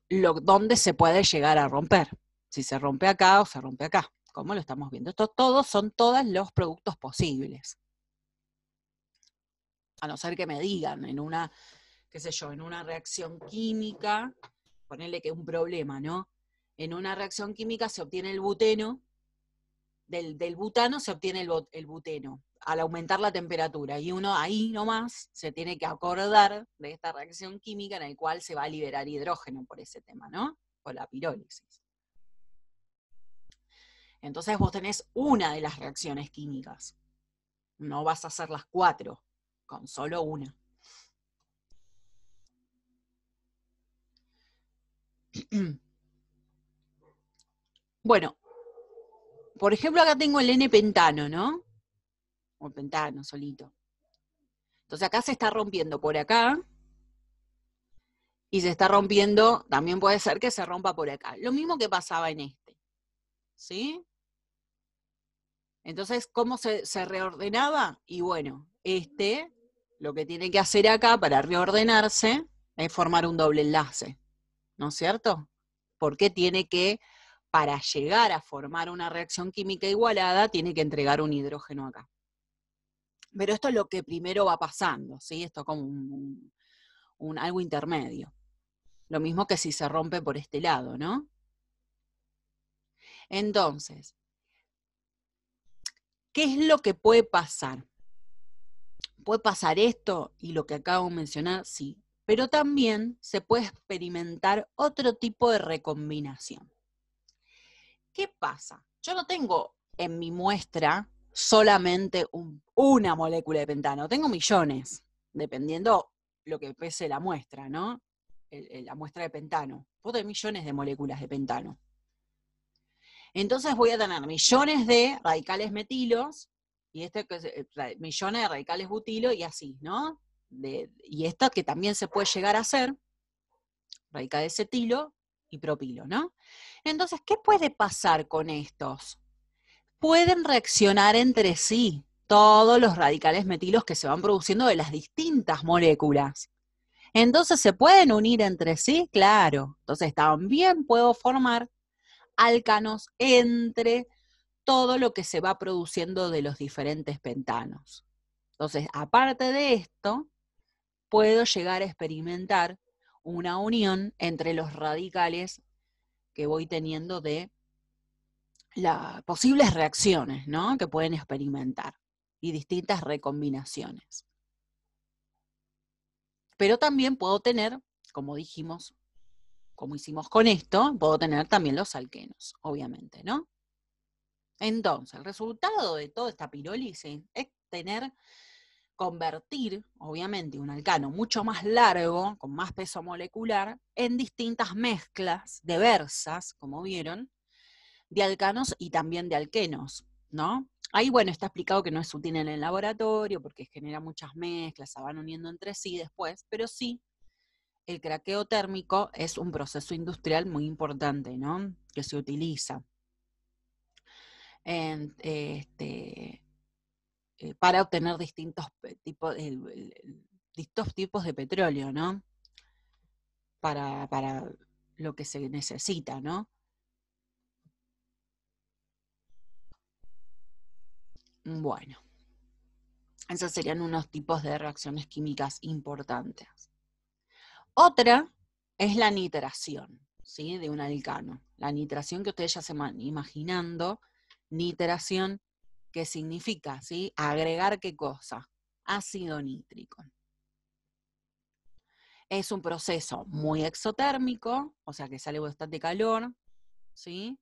donde se puede llegar a romper. Si se rompe acá o se rompe acá, como lo estamos viendo. Estos todos son todos los productos posibles. A no ser que me digan en una, qué sé yo, en una reacción química, ponerle que es un problema, ¿no? En una reacción química se obtiene el buteno, del butano se obtiene el buteno, al aumentar la temperatura, y uno ahí nomás se tiene que acordar de esta reacción química en la cual se va a liberar hidrógeno por ese tema, ¿no? Por la pirólisis. Entonces vos tenés una de las reacciones químicas, no vas a hacer las 4, con solo una. Bueno, por ejemplo acá tengo el N-pentano, ¿no? O el pentano solito. Entonces acá se está rompiendo por acá, y se está rompiendo, también puede ser que se rompa por acá. Lo mismo que pasaba en ¿sí? Entonces, ¿cómo se reordenaba? Y bueno, lo que tiene que hacer acá para reordenarse es formar un doble enlace, ¿no es cierto? Porque para llegar a formar una reacción química igualada, tiene que entregar un hidrógeno acá. Pero esto es lo que primero va pasando, ¿sí? Esto es como algo intermedio. Lo mismo que si se rompe por este lado, ¿no? Entonces, ¿qué es lo que puede pasar? Puede pasar esto y lo que acabo de mencionar, sí, pero también se puede experimentar otro tipo de recombinación. ¿Qué pasa? Yo no tengo en mi muestra solamente una molécula de pentano, tengo millones, dependiendo lo que pese la muestra, ¿no? La muestra de pentano. Puedo tener millones de moléculas de pentano. Entonces voy a tener millones de radicales metilos, y millones de radicales butilo, y así, ¿no? Y esta que también se puede llegar a hacer, radicales etilo y propilo, ¿no? Entonces, ¿qué puede pasar con estos? Pueden reaccionar entre sí todos los radicales metilos que se van produciendo de las distintas moléculas. Entonces, ¿se pueden unir entre sí? Claro. Entonces, también puedo formar álcanos entre todo lo que se va produciendo de los diferentes pentanos. Entonces, aparte de esto, puedo llegar a experimentar una unión entre los radicales que voy teniendo de las posibles reacciones, ¿no?, que pueden experimentar y distintas recombinaciones. Pero también puedo tener, como dijimos, como hicimos con esto, puedo tener también los alquenos, obviamente, ¿no? Entonces, el resultado de toda esta pirólisis es convertir, obviamente, un alcano mucho más largo, con más peso molecular, en distintas mezclas diversas, como vieron, de alcanos y también de alquenos, ¿no? Ahí, bueno, está explicado que no es útil en el laboratorio porque genera muchas mezclas, se van uniendo entre sí después, pero sí, el craqueo térmico es un proceso industrial muy importante, ¿no?, que se utiliza en, para obtener distintos tipos de petróleo, ¿no?, para lo que se necesita, ¿no? Bueno, esos serían unos tipos de reacciones químicas importantes. Otra es la nitración, ¿sí?, de un alcano. La nitración que ustedes ya se van imaginando, nitración, ¿qué significa? ¿Sí? Agregar ¿qué cosa? Ácido nítrico. Es un proceso muy exotérmico, o sea que sale bastante calor, ¿sí?,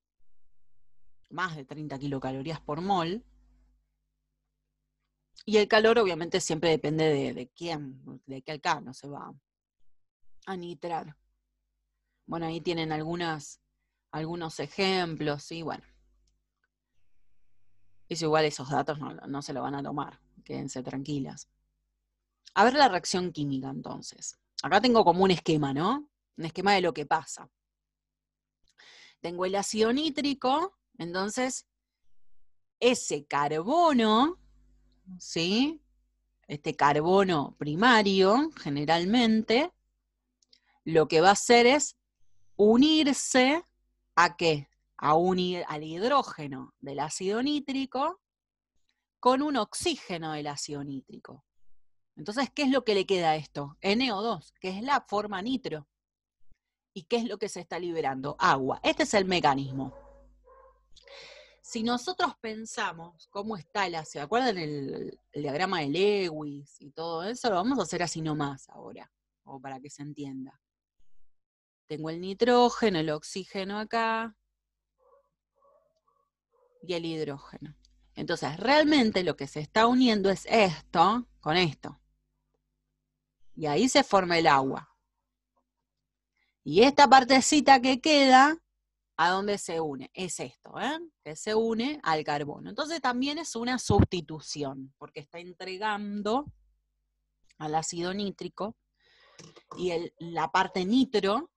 más de 30 kilocalorías por mol. Y el calor obviamente siempre depende de quién, de qué alcano se va a nitrar. Bueno, ahí tienen algunos ejemplos, ¿sí? Bueno, es igual, esos datos no se lo van a tomar, quédense tranquilas. A ver la reacción química entonces. Acá tengo como un esquema, ¿no? Un esquema de lo que pasa. Tengo el ácido nítrico, entonces ese carbono, ¿sí?, este carbono primario, generalmente, lo que va a hacer es unirse ¿a qué? Al hidrógeno del ácido nítrico con un oxígeno del ácido nítrico. Entonces, ¿qué es lo que le queda a esto? NO2, que es la forma nitro. ¿Y qué es lo que se está liberando? Agua. Este es el mecanismo. Si nosotros pensamos cómo está el ácido, ¿acuerdan el diagrama de Lewis y todo eso? Lo vamos a hacer así nomás ahora, o para que se entienda. Tengo el nitrógeno, el oxígeno acá, y el hidrógeno. Entonces, realmente lo que se está uniendo es esto con esto. Y ahí se forma el agua. Y esta partecita que queda, ¿a dónde se une? Es esto, que se une al carbono. Entonces también es una sustitución, porque está entregando al ácido nítrico y la parte nitro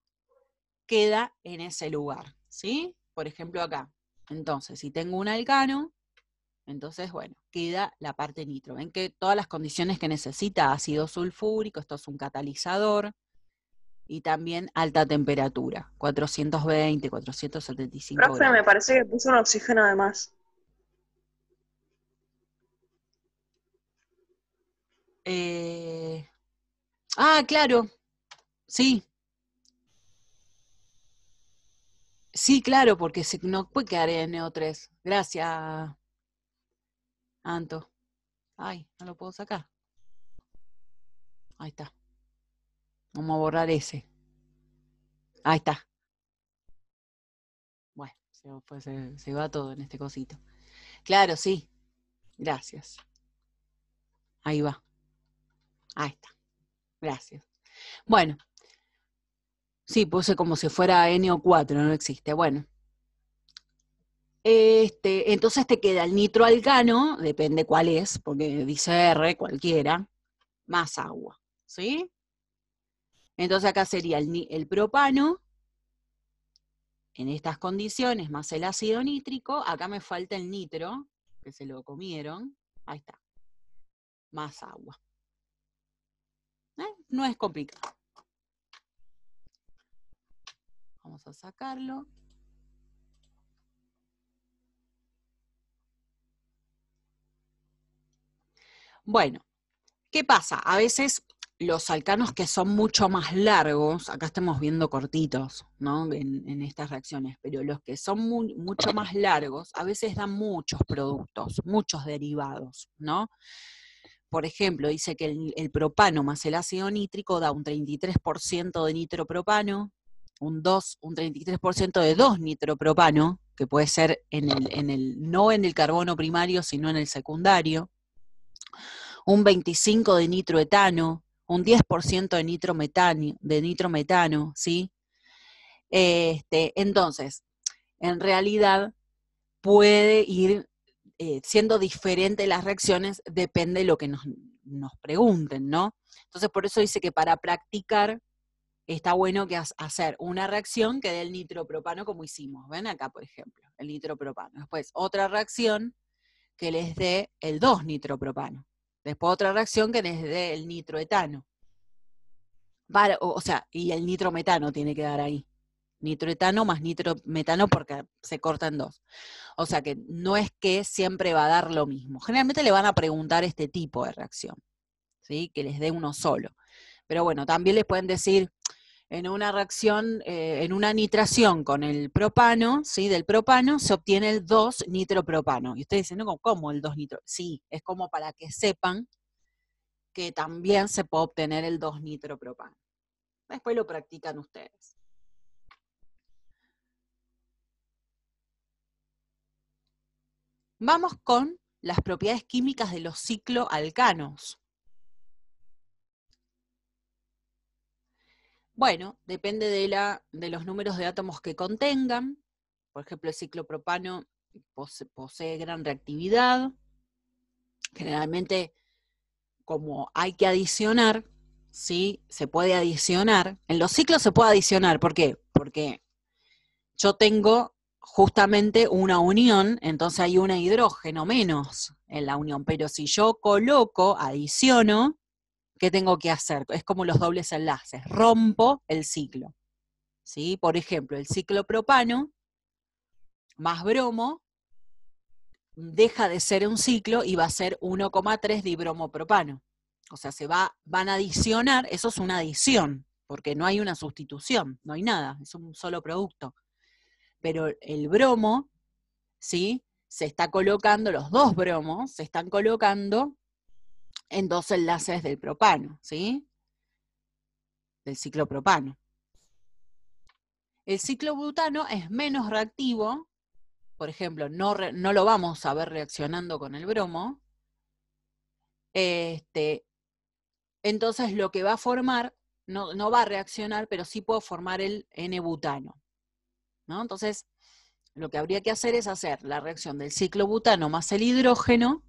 queda en ese lugar, ¿sí? Por ejemplo acá. Entonces, si tengo un alcano, entonces, bueno, queda la parte nitro. Ven que todas las condiciones que necesita, ácido sulfúrico, esto es un catalizador, y también alta temperatura, 420, 475 Profe, me grados. parece que puso un oxígeno de más. Claro, sí, sí, claro, porque no puede quedar en NO3. Gracias, Anto. Ay, no lo puedo sacar. Ahí está. Vamos a borrar ese. Ahí está. Bueno, se va todo en este cosito. Claro, sí. Gracias. Ahí va. Ahí está. Gracias. Bueno, sí, puse como si fuera NO4, no existe. Bueno. Entonces te queda el nitroalcano, depende cuál es, porque dice R, cualquiera, más agua, ¿sí? Entonces acá sería el propano, en estas condiciones, más el ácido nítrico. Acá me falta el nitro, que se lo comieron, ahí está, más agua. No es complicado. Vamos a sacarlo. Bueno, ¿qué pasa? A veces los alcanos que son mucho más largos, acá estamos viendo cortitos, ¿no? En estas reacciones, pero los que son mucho más largos, a veces dan muchos productos, muchos derivados, ¿no? Por ejemplo, dice que el propano más el ácido nítrico da un 33% de nitropropano, un 33% de 2-nitropropano, que puede ser no en el carbono primario, sino en el secundario, un 25% de nitroetano, un 10% de nitrometano, ¿sí? Entonces, en realidad puede ir siendo diferente las reacciones, depende de lo que nos pregunten, ¿no? Entonces, por eso dice que para practicar está bueno que hacer una reacción que dé el nitropropano como hicimos. ¿Ven acá, por ejemplo? El nitropropano. Después, otra reacción que les dé el 2-nitropropano. Después, otra reacción que les dé el nitroetano. O sea, y el nitrometano tiene que dar ahí. Nitroetano más nitrometano porque se corta en dos. O sea que no es que siempre va a dar lo mismo. Generalmente le van a preguntar este tipo de reacción, ¿sí? Que les dé uno solo. Pero bueno, también les pueden decir, en una reacción, en una nitración con el propano, ¿sí? Del propano se obtiene el 2-nitropropano. Y ustedes dicen, no, ¿cómo el 2-nitro? Sí, es como para que sepan que también se puede obtener el 2-nitropropano. Después lo practican ustedes. Vamos con las propiedades químicas de los cicloalcanos. Bueno, depende de los números de átomos que contengan. Por ejemplo, el ciclopropano posee gran reactividad. Generalmente, como hay que adicionar, ¿sí? Se puede adicionar. En los ciclos se puede adicionar. ¿Por qué? Porque yo tengo justamente una unión, entonces hay un hidrógeno menos en la unión. Pero si yo adiciono, ¿qué tengo que hacer? Es como los dobles enlaces, rompo el ciclo, ¿sí? Por ejemplo, el ciclopropano más bromo deja de ser un ciclo y va a ser 1,3 dibromopropano. O sea, van a adicionar, eso es una adición, porque no hay una sustitución, no hay nada, es un solo producto. Pero el bromo, ¿sí? Se está colocando, los dos bromos se están colocando en dos enlaces del propano, ¿sí? Del ciclopropano. El ciclobutano es menos reactivo, por ejemplo, no lo vamos a ver reaccionando con el bromo. Entonces lo que va a formar, no va a reaccionar, pero sí puede formar el N-butano, ¿no? Entonces, lo que habría que hacer es hacer la reacción del ciclobutano más el hidrógeno,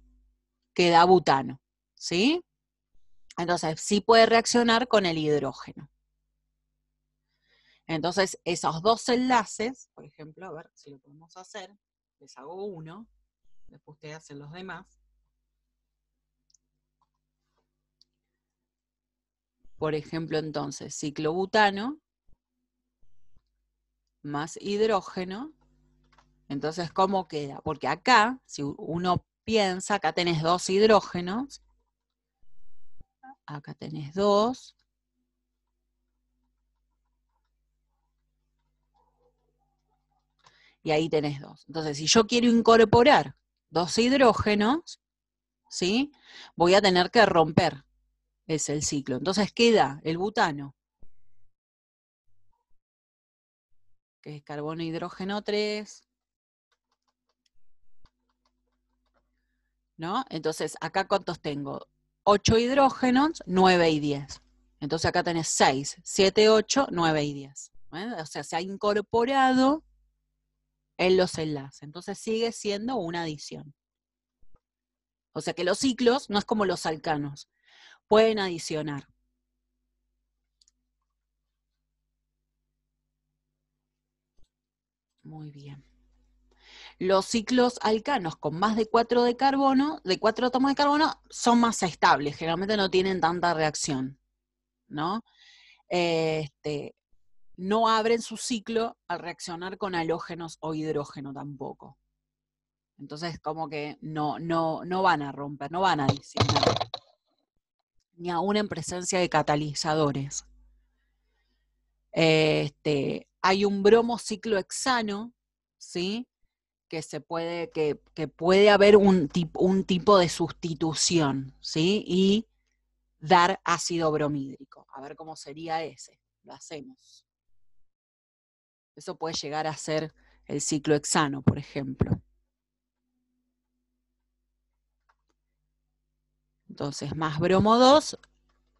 que da butano, ¿sí? Entonces, sí puede reaccionar con el hidrógeno. Entonces, esos dos enlaces, por ejemplo, a ver si lo podemos hacer, les hago uno, después ustedes hacen los demás. Por ejemplo, entonces, ciclobutano más hidrógeno. Entonces, ¿cómo queda? Porque acá, si uno piensa, acá tenés dos hidrógenos, acá tenés dos, y ahí tenés dos. Entonces, si yo quiero incorporar dos hidrógenos, ¿sí? Voy a tener que romper el ciclo. Entonces queda el butano, que es carbono, hidrógeno 3, ¿no? Entonces, acá ¿cuántos tengo? 8 hidrógenos, 9 y 10. Entonces acá tenés 6, 7, 8, 9 y 10. O sea, se ha incorporado en los enlaces. Entonces sigue siendo una adición. O sea que los ciclos no es como los alcanos. Pueden adicionar. Muy bien. Los ciclos alcanos con más de 4 de carbono, de 4 átomos de carbono, son más estables. Generalmente no tienen tanta reacción, ¿no? No abren su ciclo al reaccionar con halógenos o hidrógeno tampoco. Entonces, como que no van a romper, no van a adicionar. ni aún en presencia de catalizadores. Hay un bromo ciclohexano, ¿sí? que puede haber un tipo de sustitución, ¿sí? Y dar ácido bromídrico. A ver cómo sería ese. Lo hacemos. Eso puede llegar a ser el ciclohexano, por ejemplo. Entonces, más bromo 2,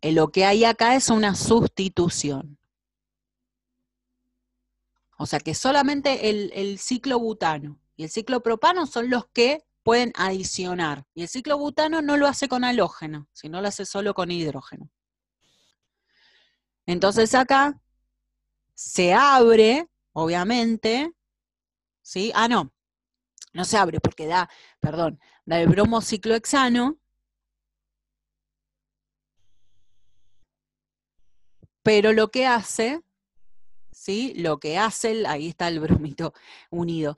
lo que hay acá es una sustitución. O sea que solamente el ciclobutano y el ciclopropano son los que pueden adicionar. Y el ciclobutano no lo hace con halógeno, sino lo hace solo con hidrógeno. Entonces acá se abre, obviamente, ¿sí? Ah, no se abre porque da el bromo ciclohexano, pero lo que hace, ¿sí? Lo que hace, ahí está el bromito unido,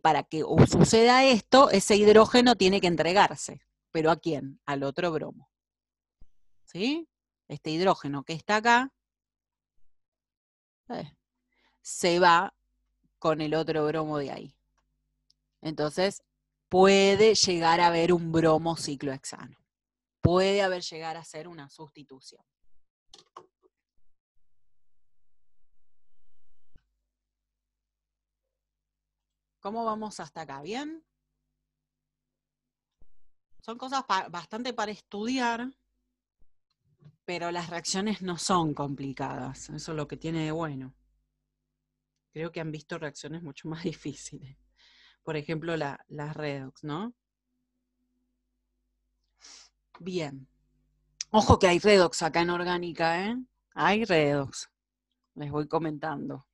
para que suceda esto, ese hidrógeno tiene que entregarse. ¿Pero a quién? Al otro bromo. ¿Sí? Este hidrógeno que está acá, se va con el otro bromo de ahí. Entonces, puede llegar a haber un bromo ciclohexano. Puede haber llegar a ser una sustitución. ¿Cómo vamos hasta acá? ¿Bien? Son cosas bastante para estudiar, pero las reacciones no son complicadas. Eso es lo que tiene de bueno. Creo que han visto reacciones mucho más difíciles. Por ejemplo, las redox, ¿no? Bien. Ojo que hay redox acá en orgánica, ¿eh? Hay redox. Les voy comentando.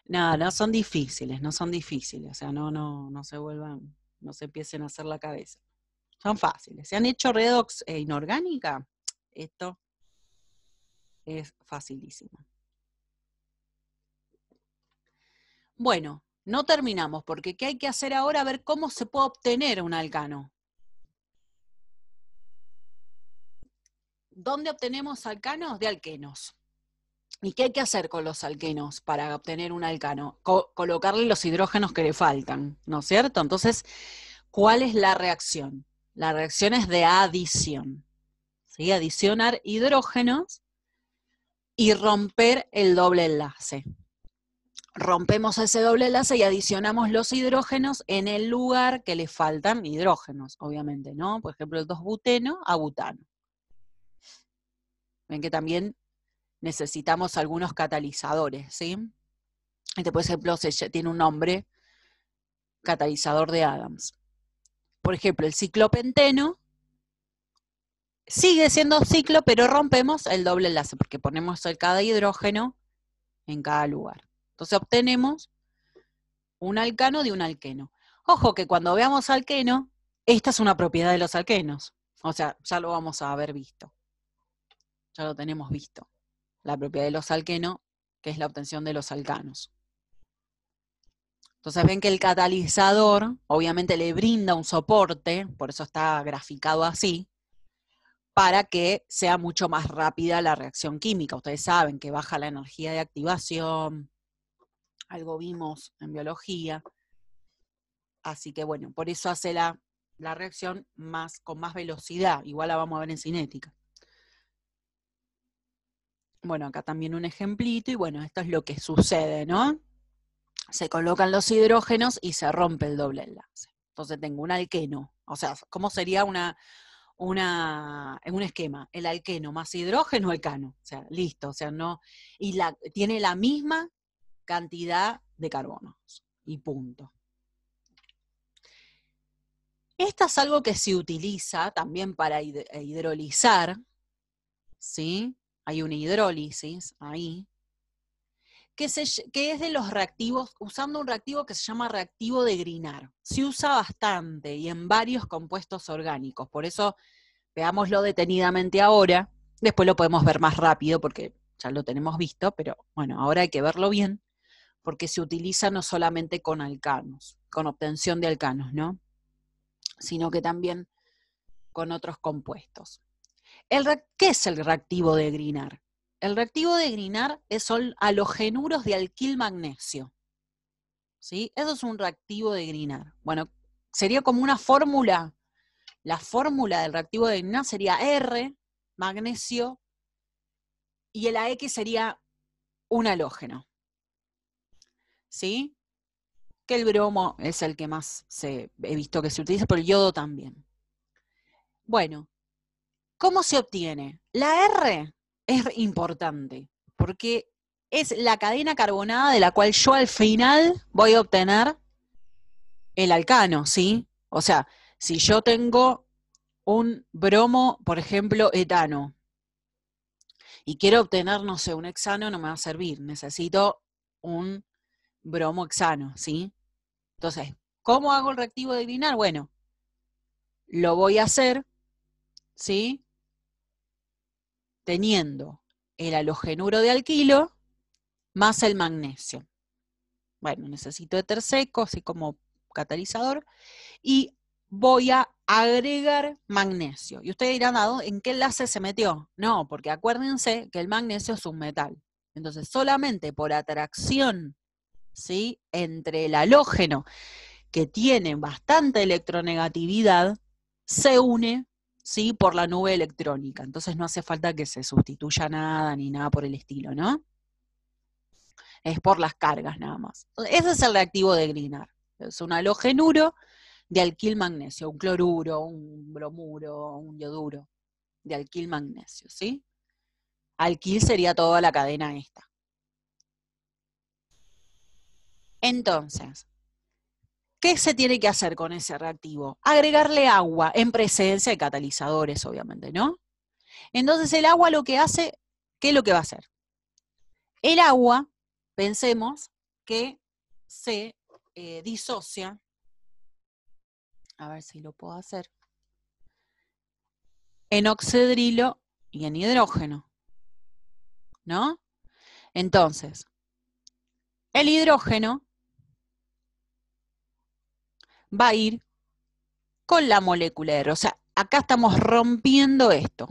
No son difíciles, no son difíciles. O sea, no se vuelvan, no se empiecen a hacer la cabeza. Son fáciles. ¿Se han hecho redox inorgánica? Esto es facilísimo. Bueno, no terminamos, porque ¿qué hay que hacer ahora? A ver cómo se puede obtener un alcano. ¿Dónde obtenemos alcanos? De alquenos. ¿Y qué hay que hacer con los alquenos para obtener un alcano? Colocarle los hidrógenos que le faltan, ¿no es cierto? Entonces, ¿cuál es la reacción? La reacción es de adición. ¿Sí? Adicionar hidrógenos y romper el doble enlace. Rompemos ese doble enlace y adicionamos los hidrógenos en el lugar que le faltan hidrógenos, obviamente, ¿no? Por ejemplo, el 2-buteno a butano. Ven que también necesitamos algunos catalizadores, ¿sí? Este, por ejemplo, tiene un nombre, catalizador de Adams. Por ejemplo, el ciclopenteno sigue siendo ciclo, pero rompemos el doble enlace, porque ponemos cada hidrógeno en cada lugar. Entonces obtenemos un alcano de un alqueno. Ojo que cuando veamos alqueno, esta es una propiedad de los alquenos. O sea, ya lo vamos a haber visto. Ya lo tenemos visto. La propiedad de los alquenos, que es la obtención de los alcanos. Entonces ven que el catalizador obviamente le brinda un soporte, por eso está graficado así, para que sea mucho más rápida la reacción química. Ustedes saben que baja la energía de activación, algo vimos en biología. Así que bueno, por eso hace la reacción con más velocidad. Igual la vamos a ver en cinética. Bueno, acá también un ejemplito, y bueno, esto es lo que sucede, ¿no? Se colocan los hidrógenos y se rompe el doble enlace. Entonces tengo un alqueno. O sea, ¿cómo sería un esquema? El alqueno más hidrógeno, alcano. O sea, listo. O sea, no. Y tiene la misma cantidad de carbonos. Y punto. Esto es algo que se utiliza también para hidrolizar, ¿sí? Hay una hidrólisis ahí, que es de los reactivos, usando un reactivo que se llama reactivo de Grignard. Se usa bastante y en varios compuestos orgánicos, por eso veámoslo detenidamente ahora, después lo podemos ver más rápido porque ya lo tenemos visto, pero bueno, ahora hay que verlo bien, porque se utiliza no solamente con alcanos, con obtención de alcanos, ¿no? Sino que también con otros compuestos. ¿Qué es el reactivo de Grignard? El reactivo de Grignard son halogenuros de alquil magnesio. ¿Sí? Eso es un reactivo de Grignard. Bueno, sería como una fórmula. La fórmula del reactivo de Grignard sería R, magnesio, y el AX sería un halógeno. ¿Sí? Que el bromo es el que más he visto que se utiliza, pero el yodo también. Bueno, ¿cómo se obtiene? La R es importante, porque es la cadena carbonada de la cual yo al final voy a obtener el alcano, ¿sí? O sea, si yo tengo un bromo, por ejemplo, etano, y quiero obtener, no sé, un hexano, no me va a servir. Necesito un bromo hexano, ¿sí? Entonces, ¿cómo hago el reactivo de Grignard? Bueno, lo voy a hacer, ¿sí? Teniendo el halogenuro de alquilo más el magnesio. Bueno, necesito éter seco, así como catalizador, y voy a agregar magnesio. Y ustedes dirán, ¿en qué enlace se metió? No, porque acuérdense que el magnesio es un metal. Entonces, solamente por atracción, ¿sí?, entre el halógeno, que tiene bastante electronegatividad, se une, ¿sí?, por la nube electrónica. Entonces no hace falta que se sustituya nada ni nada por el estilo, ¿no? Es por las cargas nada más. Ese es el reactivo de Grignard. Es un halogenuro de alquil magnesio, un cloruro, un bromuro, un yoduro de alquil magnesio, ¿sí? Alquil sería toda la cadena esta. Entonces, ¿qué se tiene que hacer con ese reactivo? Agregarle agua en presencia de catalizadores, obviamente, ¿no? Entonces el agua lo que hace, ¿qué es lo que va a hacer? El agua, pensemos que se disocia, a ver si lo puedo hacer, en oxidrilo y en hidrógeno, ¿no? Entonces, el hidrógeno va a ir con la molécula de R. O sea, acá estamos rompiendo esto,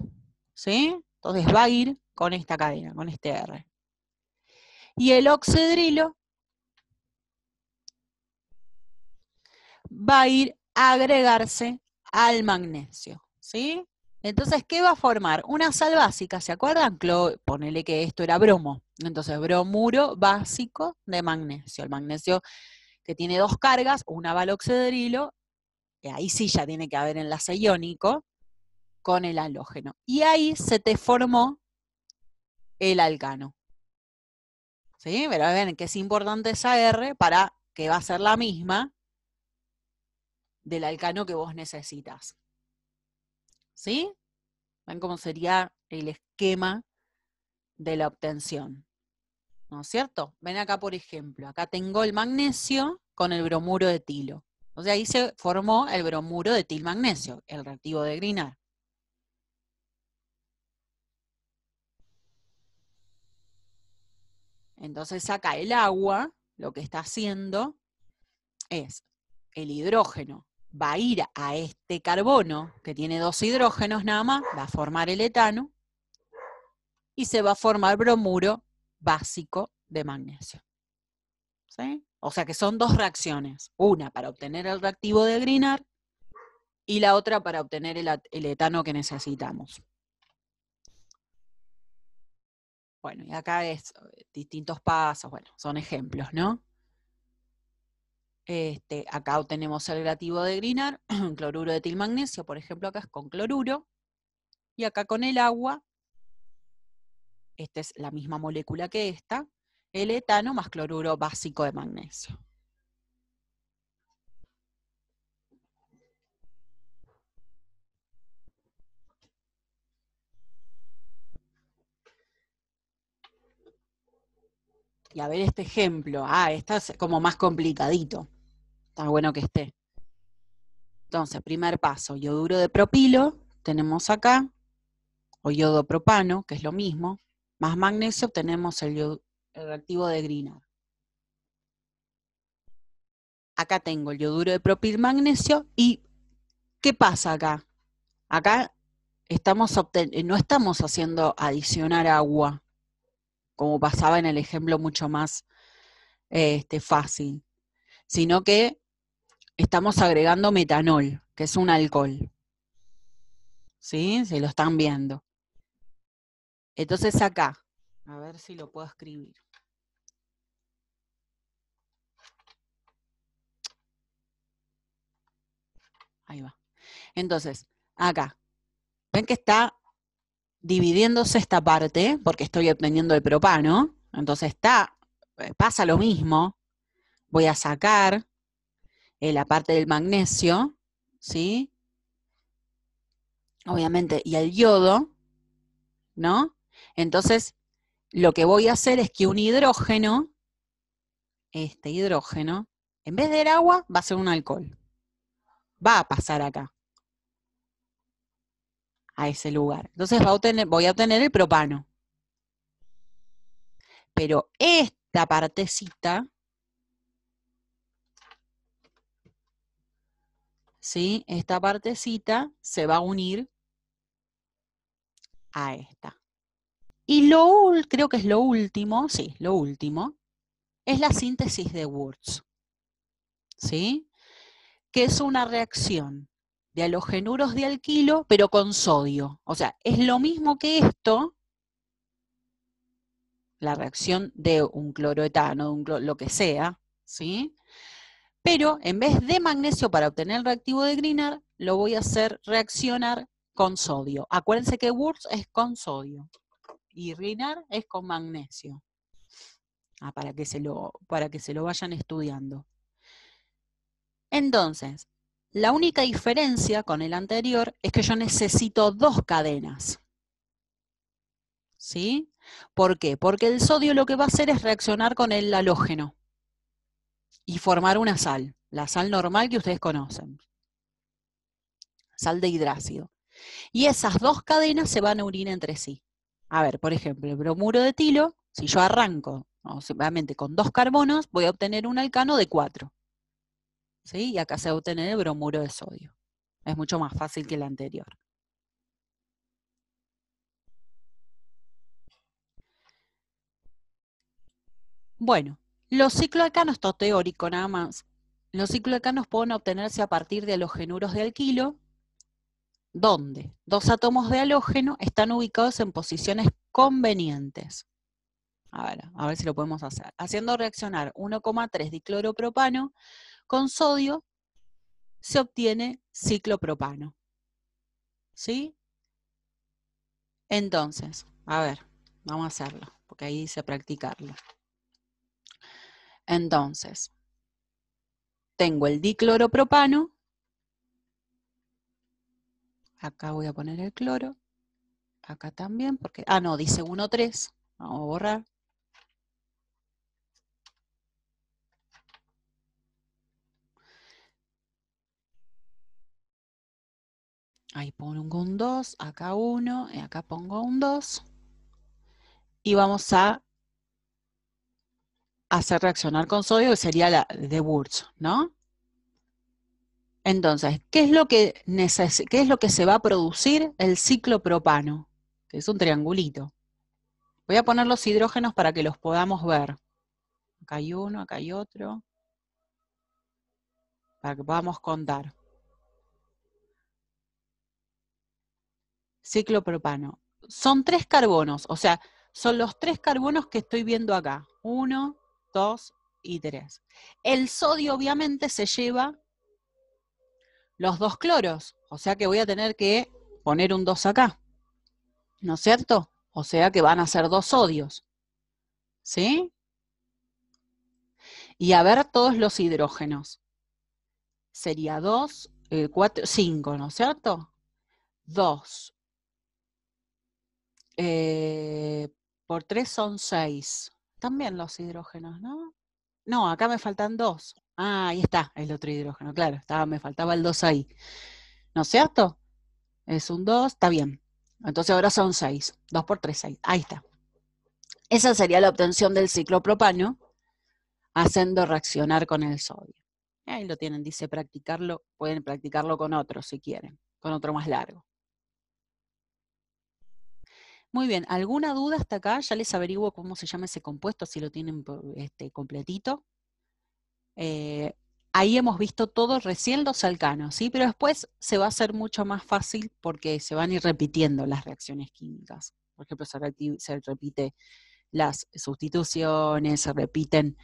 ¿sí? Entonces va a ir con esta cadena, con este R. Y el oxidrilo va a ir a agregarse al magnesio, ¿sí? Entonces, ¿qué va a formar? Una sal básica, ¿se acuerdan? Ponele que esto era bromo. Entonces, bromuro básico de magnesio. El magnesio que tiene dos cargas, una va al oxidrilo, y ahí sí ya tiene que haber enlace iónico con el halógeno. Y ahí se te formó el alcano. ¿Sí? Pero ven que es importante esa R para que va a ser la misma del alcano que vos necesitas. ¿Sí? ¿Ven cómo sería el esquema de la obtención? ¿No es cierto? Ven acá, por ejemplo, acá tengo el magnesio con el bromuro de etilo. O sea, ahí se formó el bromuro de etilmagnesio, el reactivo de Grignard. Entonces acá el agua, lo que está haciendo es el hidrógeno va a ir a este carbono, que tiene dos hidrógenos nada más, va a formar el etano, y se va a formar bromuro básico de magnesio. ¿Sí? O sea que son dos reacciones, una para obtener el reactivo de Grignard y la otra para obtener el etano que necesitamos. Bueno, y acá es distintos pasos, bueno, son ejemplos, ¿no? Acá obtenemos el reactivo de Grignard, cloruro de etilmagnesio, por ejemplo, acá es con cloruro, y acá con el agua, esta es la misma molécula que esta, el etano más cloruro básico de magnesio. Y a ver este ejemplo, este es como más complicadito, está bueno que esté. Entonces, primer paso, yoduro de propilo, tenemos acá, o yodo propano, que es lo mismo, más magnesio, obtenemos el reactivo de Grignard. Acá tengo el yoduro de propil magnesio, y ¿qué pasa acá? Acá no estamos haciendo adicionar agua, como pasaba en el ejemplo mucho más fácil, sino que estamos agregando metanol, que es un alcohol. ¿Sí? Se lo están viendo. Entonces acá, a ver si lo puedo escribir. Ahí va. Entonces, acá, ven que está dividiéndose esta parte, porque estoy obteniendo el propano, entonces pasa lo mismo, voy a sacar la parte del magnesio, ¿sí? Obviamente, y el yodo, ¿no? Entonces, lo que voy a hacer es que un hidrógeno, este hidrógeno, en vez de agua, va a ser un alcohol. Va a pasar acá, a ese lugar. Entonces voy a obtener el propano. Pero esta partecita, ¿sí? Esta partecita se va a unir a esta. Y creo que es lo último, sí, lo último, es la síntesis de Wurtz, ¿sí? Que es una reacción de halogenuros de alquilo, pero con sodio. O sea, es lo mismo que esto, la reacción de un cloroetano, lo que sea, ¿sí? Pero en vez de magnesio para obtener el reactivo de Grignard, lo voy a hacer reaccionar con sodio. Acuérdense que Wurtz es con sodio y Grignard es con magnesio. Para que se lo vayan estudiando. Entonces, la única diferencia con el anterior es que yo necesito 2 cadenas. ¿Sí? ¿Por qué? Porque el sodio lo que va a hacer es reaccionar con el halógeno y formar una sal, la sal normal que ustedes conocen, sal de hidrácido. Y esas 2 cadenas se van a unir entre sí. A ver, por ejemplo, el bromuro de etilo, si yo arranco, obviamente con 2 carbonos, voy a obtener un alcano de 4. ¿Sí? Y acá se va a obtener el bromuro de sodio. Es mucho más fácil que el anterior. Bueno, los cicloalcanos, esto teórico nada más, los cicloalcanos pueden obtenerse a partir de halogenuros de alquilo, donde 2 átomos de halógeno están ubicados en posiciones convenientes. A ver si lo podemos hacer. Haciendo reaccionar 1,3 dicloropropano con sodio, se obtiene ciclopropano. ¿Sí? Entonces, a ver, vamos a hacerlo, porque ahí dice practicarlo. Entonces, tengo el dicloropropano. Acá voy a poner el cloro. Acá también, porque... Ah, no, dice 1,3. Vamos a borrar. Ahí pongo un 2, acá 1, y acá pongo un 2. Y vamos a hacer reaccionar con sodio, que sería la de Wurtz, ¿no? Entonces, ¿qué es lo que se va a producir? El ciclopropano, que es un triangulito. Voy a poner los hidrógenos para que los podamos ver. Acá hay uno, acá hay otro. Para que podamos contar. Ciclopropano. Son 3 carbonos, o sea, son los 3 carbonos que estoy viendo acá. 1, 2 y 3. El sodio obviamente se lleva los 2 cloros, o sea que voy a tener que poner un 2 acá, ¿no es cierto? O sea que van a ser 2 sodios, ¿sí? Y a ver todos los hidrógenos. Sería 2, 4, 5, ¿no es cierto? 2 por 3 son 6. También los hidrógenos, ¿no? No, acá me faltan 2. Ah, ahí está el otro hidrógeno, claro, me faltaba el 2 ahí. ¿No es cierto? Es un 2, está bien. Entonces ahora son 6. 2 por 3, 6. Ahí está. Esa sería la obtención del ciclopropano, haciendo reaccionar con el sodio. Ahí lo tienen, dice practicarlo. Pueden practicarlo con otro si quieren, con otro más largo. Muy bien, ¿alguna duda hasta acá? Ya les averiguo cómo se llama ese compuesto, si lo tienen completito. Ahí hemos visto todo recién los alcanos, ¿sí? Pero después se va a hacer mucho más fácil porque se van a ir repitiendo las reacciones químicas. Por ejemplo, se repite las sustituciones, se repiten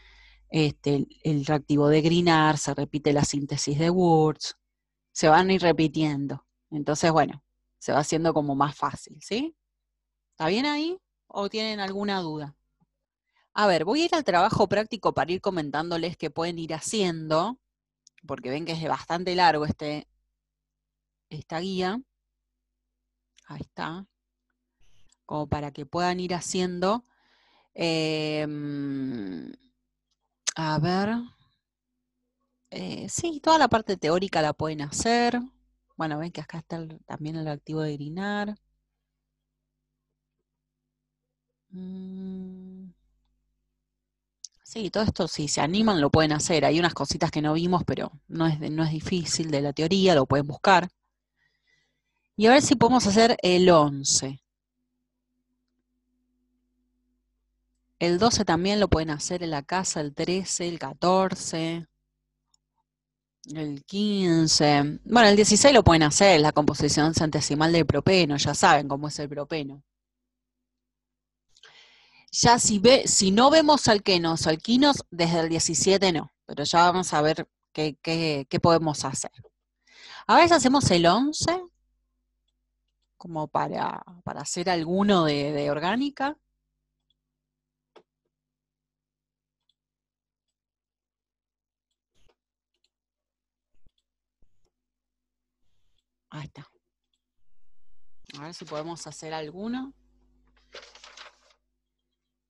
el reactivo de Grignard, se repite la síntesis de Wurtz, se van a ir repitiendo. Entonces, bueno, se va haciendo como más fácil, ¿sí? ¿Está bien ahí? ¿O tienen alguna duda? A ver, voy a ir al trabajo práctico para ir comentándoles qué pueden ir haciendo, porque ven que es bastante largo esta guía. Ahí está. Como para que puedan ir haciendo. A ver. Sí, toda la parte teórica la pueden hacer. Bueno, ven que acá está también el activo de Grignard. Sí, todo esto, si se animan, lo pueden hacer. Hay unas cositas que no vimos, pero no es difícil de la teoría, lo pueden buscar. Y a ver si podemos hacer el 11. El 12 también lo pueden hacer en la casa, el 13, el 14, el 15. Bueno, el 16 lo pueden hacer, la composición centesimal del propeno, ya saben cómo es el propeno. Ya si no vemos alquenos o alquinos, desde el 17 no, pero ya vamos a ver qué podemos hacer. A ver si hacemos el 11, como para hacer alguno de orgánica. Ahí está. A ver si podemos hacer alguno.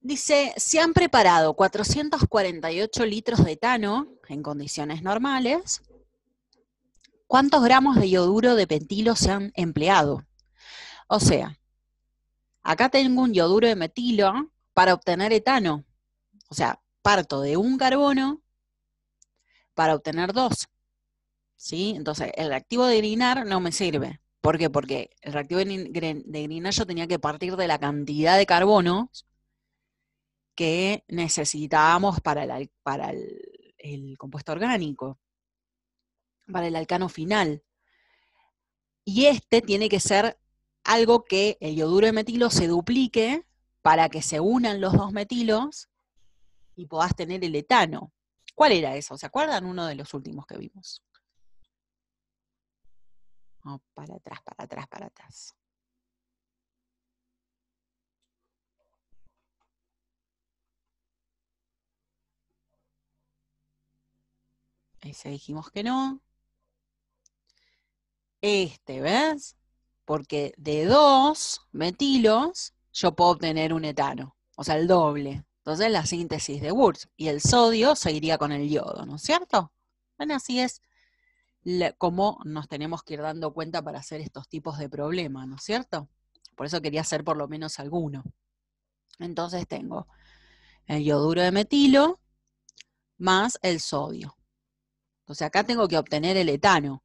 Dice, se han preparado 448 litros de etano en condiciones normales. ¿Cuántos gramos de ioduro de metilo se han empleado? O sea, acá tengo un ioduro de metilo para obtener etano. O sea, parto de un carbono para obtener dos. ¿Sí? Entonces, el reactivo de Grignard no me sirve. ¿Por qué? Porque el reactivo de Grignard yo tenía que partir de la cantidad de carbonos que necesitábamos para el compuesto orgánico, para el alcano final. Y tiene que ser algo que el ioduro de metilo se duplique para que se unan los dos metilos y podás tener el etano. ¿Cuál era eso? ¿Se acuerdan? Uno de los últimos que vimos. Oh, para atrás, para atrás, para atrás. Ese dijimos que no. ¿Ves? Porque de 2 metilos yo puedo obtener un etano, o sea, el doble. Entonces la síntesis de Wurtz y el sodio se iría con el yodo, ¿no es cierto? Bueno, así es como nos tenemos que ir dando cuenta para hacer estos tipos de problemas, ¿no es cierto? Por eso quería hacer por lo menos alguno. Entonces tengo el yoduro de metilo más el sodio. Entonces acá tengo que obtener el etano,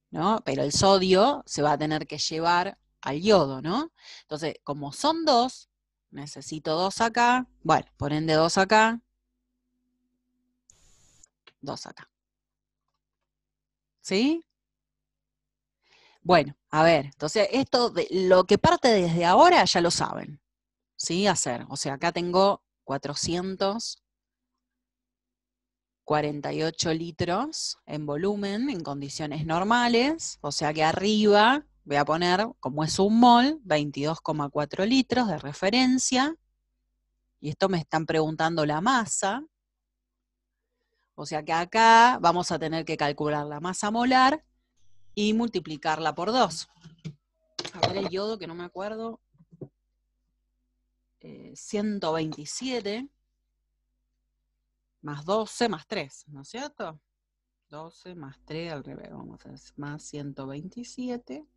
¿no? Pero el sodio se va a tener que llevar al yodo, ¿no? Entonces, como son dos, necesito dos acá, bueno, por ende dos acá, dos acá. ¿Sí? Bueno, a ver, entonces esto, lo que parte desde ahora ya lo saben, ¿sí? Hacer, o sea, acá tengo 448 litros en volumen, en condiciones normales, o sea que arriba voy a poner, como es un mol, 22,4 litros de referencia, y esto me están preguntando la masa, o sea que acá vamos a tener que calcular la masa molar y multiplicarla por 2. A ver el yodo, que no me acuerdo. 127 más 12 más 3, ¿no es cierto? 12 más 3 al revés, vamos a hacer más 127.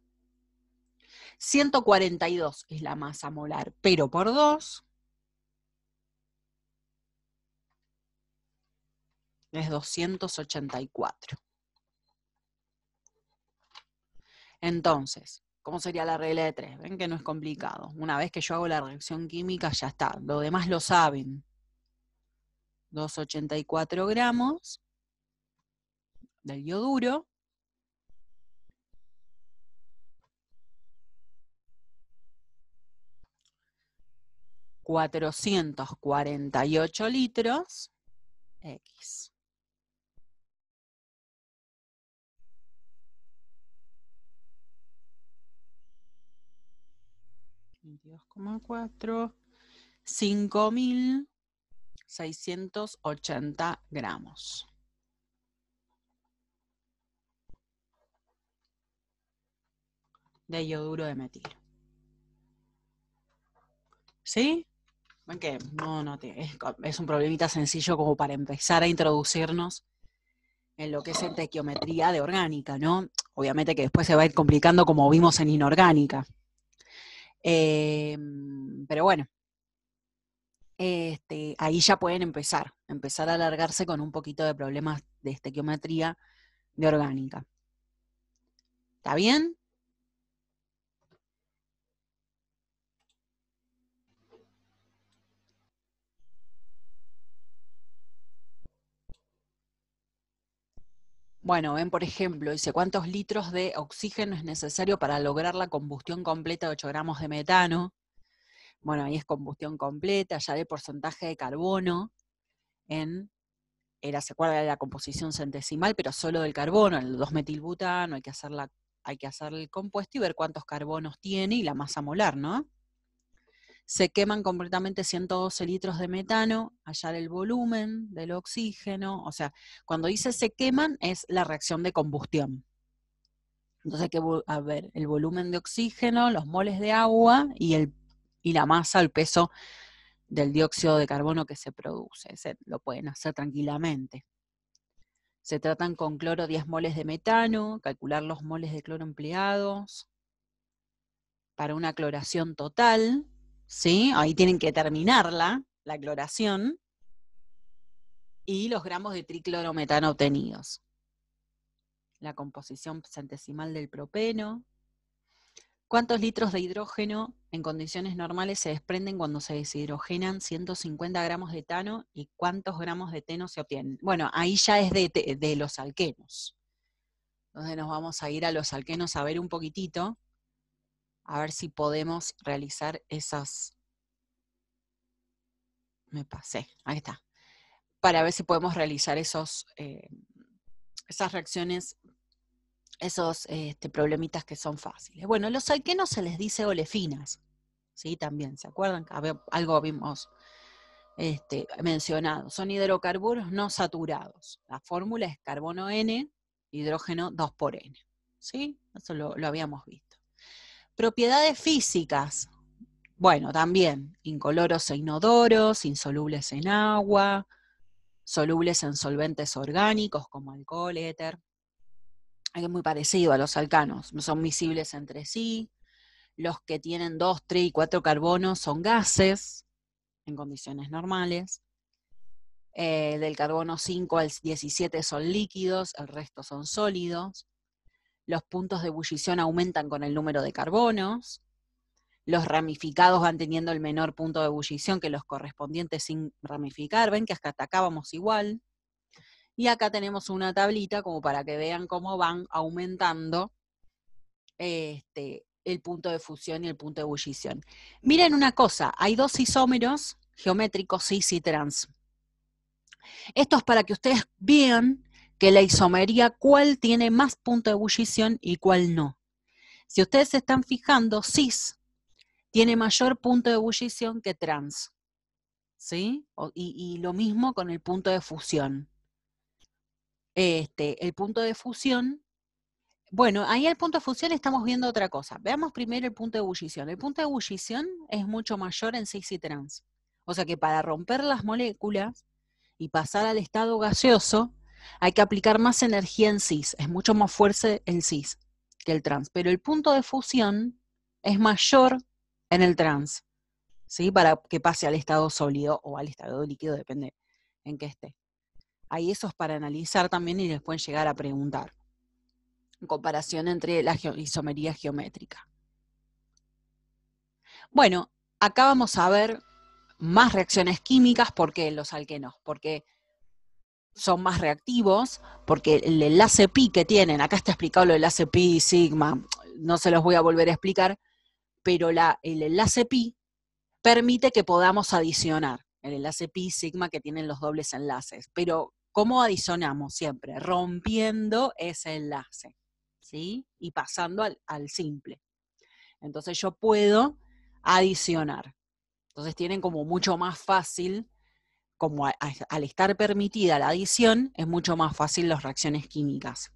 142 es la masa molar, pero por 2 es 284. Entonces, ¿cómo sería la regla de 3? Ven que no es complicado. Una vez que yo hago la reacción química, ya está. Lo demás lo saben. 284 gramos del ioduro. 448 litros. X. 22,4. 5.680 gramos. De ioduro de metil. ¿Sí? ¿Ven que es un problemita sencillo como para empezar a introducirnos en lo que es estequiometría de orgánica, ¿no? Obviamente que después se va a ir complicando como vimos en inorgánica. Pero bueno, ahí ya pueden empezar a alargarse con un poquito de problemas de estequiometría de orgánica. ¿Está bien? Bueno, ven por ejemplo, dice, ¿cuántos litros de oxígeno es necesario para lograr la combustión completa de 8 gramos de metano? Bueno, ahí es combustión completa, ya el porcentaje de carbono se acuerda de la composición centesimal, pero solo del carbono, el 2-metilbutano, hay que hacer el compuesto y ver cuántos carbonos tiene y la masa molar, ¿no? Se queman completamente 112 litros de metano, hallar el volumen del oxígeno, o sea, cuando dice se queman es la reacción de combustión. Entonces hay que ver el volumen de oxígeno, los moles de agua y la masa, el peso del dióxido de carbono que se produce. Lo pueden hacer tranquilamente. Se tratan con cloro 10 moles de metano, calcular los moles de cloro empleados para una cloración total, ¿sí? Ahí tienen que terminarla, la cloración, y los gramos de triclorometano obtenidos. La composición centesimal del propeno. ¿Cuántos litros de hidrógeno en condiciones normales se desprenden cuando se deshidrogenan 150 gramos de etano y cuántos gramos de eteno se obtienen? Bueno, ahí ya es de los alquenos. Entonces nos vamos a ir a los alquenos a ver un poquitito, a ver si podemos realizar esas... Me pasé, ahí está. Para ver si podemos realizar esas reacciones, esos problemitas que son fáciles. Bueno, a los alquenos se les dice olefinas, ¿sí? También, ¿se acuerdan? Algo habíamos mencionado. Son hidrocarburos no saturados. La fórmula es carbono N, hidrógeno 2 por N. ¿Sí? Eso lo habíamos visto. Propiedades físicas. Bueno, también incoloros e inodoros, insolubles en agua, solubles en solventes orgánicos como alcohol, éter. Es muy parecido a los alcanos, son miscibles entre sí. Los que tienen 2, 3 y 4 carbonos son gases en condiciones normales. Del carbono 5 al 17 son líquidos, el resto son sólidos. Los puntos de ebullición aumentan con el número de carbonos. Los ramificados van teniendo el menor punto de ebullición que los correspondientes sin ramificar. Ven que hasta acá vamos igual. Y acá tenemos una tablita como para que vean cómo van aumentando el punto de fusión y el punto de ebullición. Miren una cosa, hay dos isómeros geométricos cis y trans. Esto es para que ustedes vean que la isomería, cuál tiene más punto de ebullición y cuál no. Si ustedes se están fijando, cis tiene mayor punto de ebullición que trans, ¿sí? Y lo mismo con el punto de fusión. El punto de fusión, bueno, ahí el punto de fusión estamos viendo otra cosa. Veamos primero el punto de ebullición. El punto de ebullición es mucho mayor en cis y trans. O sea que para romper las moléculas y pasar al estado gaseoso, hay que aplicar más energía en cis. Es mucho más fuerte el cis que el trans. Pero el punto de fusión es mayor en el trans, ¿sí? Para que pase al estado sólido o al estado líquido, depende en qué esté. Ahí eso es para analizar también y les pueden llegar a preguntar. en comparación entre la isomería geométrica. Bueno, acá vamos a ver más reacciones químicas. ¿Por qué los alquenos? Porque son más reactivos, porque el enlace pi que tienen, acá está explicado lo del enlace pi y sigma, no se los voy a volver a explicar, pero el enlace pi permite que podamos adicionar, el enlace pi y sigma que tienen los dobles enlaces, pero ¿cómo adicionamos? Siempre rompiendo ese enlace, ¿sí? Y pasando al simple. Entonces yo puedo adicionar. Entonces tienen como mucho más fácil, como al estar permitida la adición, es mucho más fácil las reacciones químicas,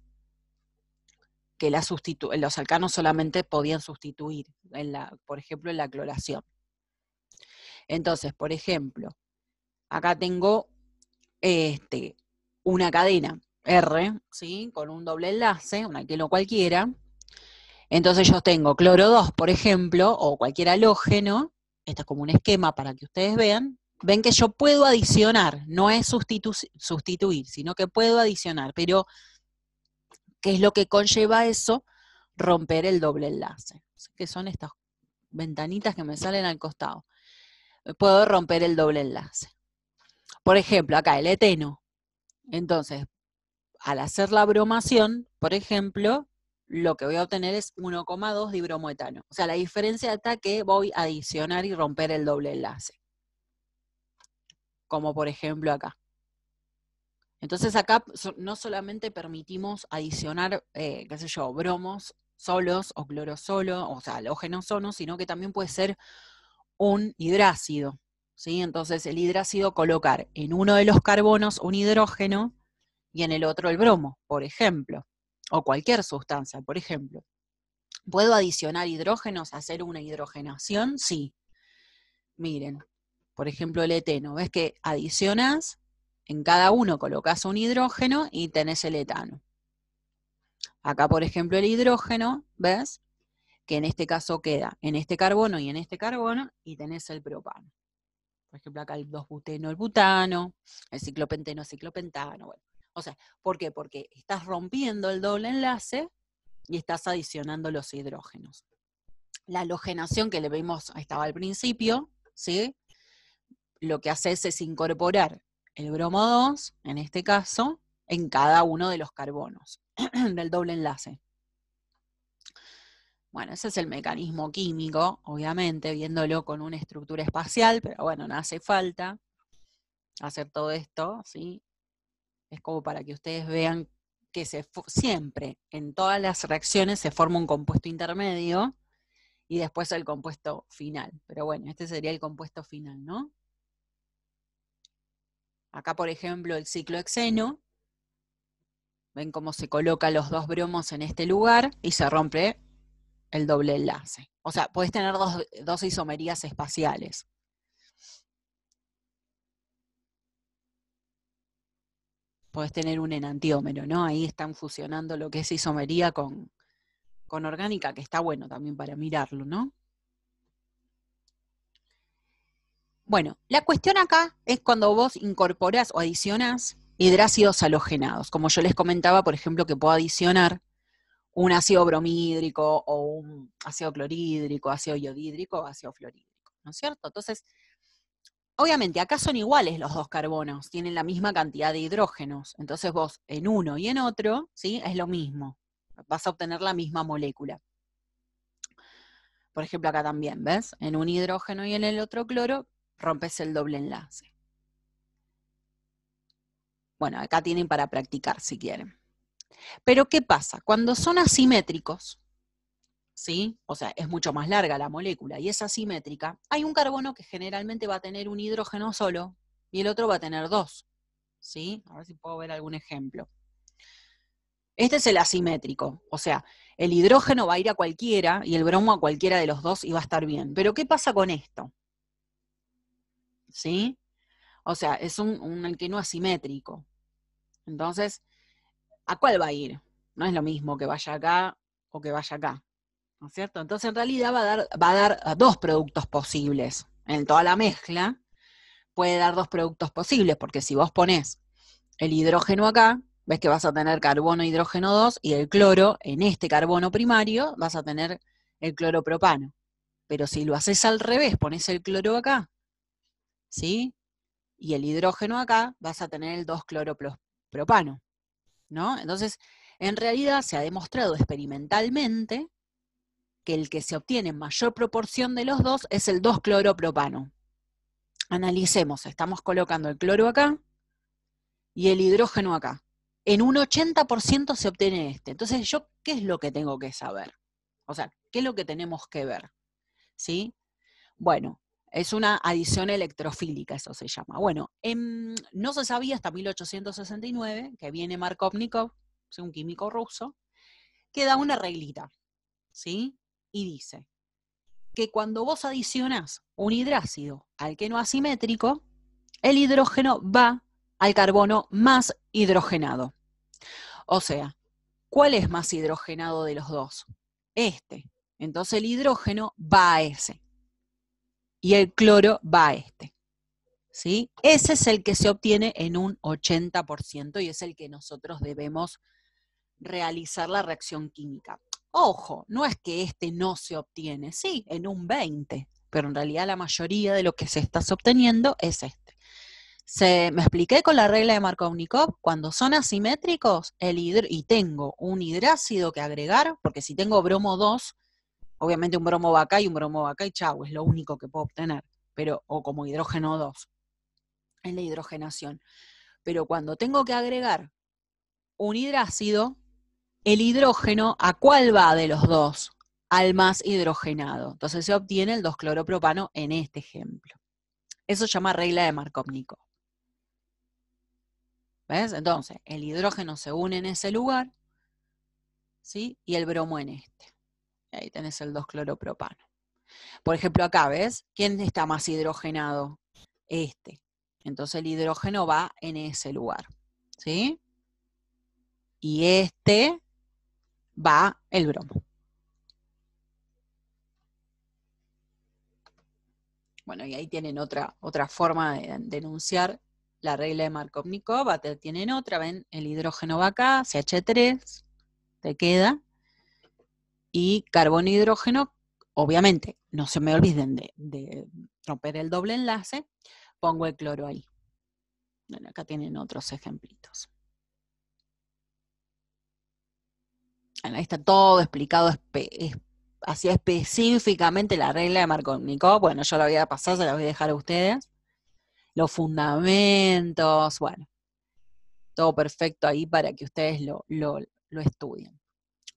que los alcanos solamente podían sustituir, por ejemplo, en la cloración. Entonces, por ejemplo, acá tengo una cadena R, ¿sí? Con un doble enlace, un alqueno cualquiera. Entonces yo tengo cloro 2, por ejemplo, o cualquier halógeno. Esto es como un esquema para que ustedes vean. Ven que yo puedo adicionar, no es sustituir, sino que puedo adicionar. Pero, ¿qué es lo que conlleva eso? Romper el doble enlace. Que son estas ventanitas que me salen al costado. Puedo romper el doble enlace. Por ejemplo, acá el eteno. Entonces, al hacer la bromación, por ejemplo, lo que voy a obtener es 1,2 dibromoetano. O sea, la diferencia está que voy a adicionar y romper el doble enlace. Como por ejemplo acá. Entonces acá no solamente permitimos adicionar, qué sé yo, bromos solos o cloros solo, o sea, halógenos solos, sino que también puede ser un hidrácido, ¿sí? Entonces el hidrácido colocar en uno de los carbonos un hidrógeno y en el otro el bromo, por ejemplo, o cualquier sustancia, por ejemplo. ¿Puedo adicionar hidrógenos, hacer una hidrogenación? Sí. Miren, por ejemplo el eteno, ¿ves que adicionas? En cada uno colocas un hidrógeno y tenés el etano. Acá, por ejemplo, el hidrógeno, ¿ves? Que en este caso queda en este carbono y en este carbono, y tenés el propano. Por ejemplo, acá el 2-buteno, el butano, el ciclopenteno, el ciclopentano. Bueno. O sea, ¿por qué? Porque estás rompiendo el doble enlace y estás adicionando los hidrógenos. La halogenación que le vimos, estaba al principio, ¿sí? Lo que haces es incorporar el bromo 2, en este caso, en cada uno de los carbonos del doble enlace. Bueno, ese es el mecanismo químico, obviamente, viéndolo con una estructura espacial, pero bueno, no hace falta hacer todo esto, ¿sí? Es como para que ustedes vean que siempre, en todas las reacciones, se forma un compuesto intermedio y después el compuesto final. Pero bueno, este sería el compuesto final, ¿no? Acá, por ejemplo, el ciclohexeno. Ven cómo se colocan los dos bromos en este lugar y se rompe el doble enlace. O sea, podés tener dos isomerías espaciales. Podés tener un enantiómero, ¿no? Ahí están fusionando lo que es isomería con orgánica, que está bueno también para mirarlo, ¿no? Bueno, la cuestión acá es cuando vos incorporás o adicionás hidrácidos halogenados. Como yo les comentaba, por ejemplo, que puedo adicionar un ácido bromhídrico o un ácido clorhídrico, ácido iodídrico o ácido fluorhídrico, ¿no es cierto? Entonces, obviamente acá son iguales los dos carbonos, tienen la misma cantidad de hidrógenos, entonces vos en uno y en otro, ¿sí? Es lo mismo, vas a obtener la misma molécula. Por ejemplo, acá también, ¿ves? En un hidrógeno y en el otro cloro, rompes el doble enlace. Bueno, acá tienen para practicar si quieren. Pero ¿qué pasa? Cuando son asimétricos, ¿sí? O sea, es mucho más larga la molécula y es asimétrica, hay un carbono que generalmente va a tener un hidrógeno solo y el otro va a tener dos, ¿sí? A ver si puedo ver algún ejemplo. Este es el asimétrico, o sea, el hidrógeno va a ir a cualquiera y el bromo a cualquiera de los dos y va a estar bien. Pero ¿qué pasa con esto? ¿Sí? O sea, es un alqueno asimétrico. Entonces, ¿a cuál va a ir? No es lo mismo que vaya acá o que vaya acá, ¿no es cierto? Entonces, en realidad va a dar dos productos posibles. En toda la mezcla puede dar dos productos posibles, porque si vos ponés el hidrógeno acá, Ves que vas a tener carbono, hidrógeno 2 y el cloro, en este carbono primario, vas a tener el cloropropano. Pero si lo haces al revés, pones el cloro acá, ¿sí? Y el hidrógeno acá, vas a tener el 2-cloropropano, ¿no? Entonces, en realidad se ha demostrado experimentalmente que el que se obtiene en mayor proporción de los dos es el 2-cloropropano. Analicemos, estamos colocando el cloro acá y el hidrógeno acá. En un 80% se obtiene este. Entonces, ¿yo qué es lo que tengo que saber? O sea, ¿qué es lo que tenemos que ver? ¿Sí? Bueno, es una adición electrofílica, eso se llama. Bueno, no se sabía hasta 1869, que viene Markovnikov, un químico ruso, que da una reglita, ¿sí? Y dice que cuando vos adicionás un hidrácido alqueno asimétrico, el hidrógeno va al carbono más hidrogenado. O sea, ¿cuál es más hidrogenado de los dos? Este. Entonces el hidrógeno va a ese. Y el cloro va a este. ¿Sí? Ese es el que se obtiene en un 80% y es el que nosotros debemos realizar la reacción química. Ojo, no es que este no se obtiene, sí, en un 20%, pero en realidad la mayoría de lo que se está obteniendo es este. Me expliqué con la regla de Markovnikov, cuando son asimétricos y tengo un hidrácido que agregar, porque si tengo bromo 2, obviamente un bromo va acá y un bromo va acá y chau, es lo único que puedo obtener, pero, o como hidrógeno 2, en la hidrogenación. Pero cuando tengo que agregar un hidrácido, el hidrógeno, ¿a cuál va de los dos? Al más hidrogenado. Entonces se obtiene el 2-cloropropano en este ejemplo. Eso se llama regla de Markovnikov. ¿Ves? Entonces, el hidrógeno se une en ese lugar, ¿sí? Y el bromo en este. Y ahí tenés el 2-cloropropano. Por ejemplo, acá, ¿ves? ¿Quién está más hidrogenado? Este. Entonces el hidrógeno va en ese lugar, ¿sí? Y este va el bromo. Bueno, y ahí tienen otra forma de denunciar la regla de Markovnikov. Tienen otra, ven, el hidrógeno va acá, CH3, te queda. Y carbono e hidrógeno, obviamente, no se me olviden de romper el doble enlace, pongo el cloro ahí. Bueno, acá tienen otros ejemplitos. Bueno, ahí está todo explicado, así específicamente la regla de Markovnikov. Bueno, yo la voy a pasar, se la voy a dejar a ustedes. Los fundamentos, bueno, todo perfecto ahí para que ustedes lo estudien.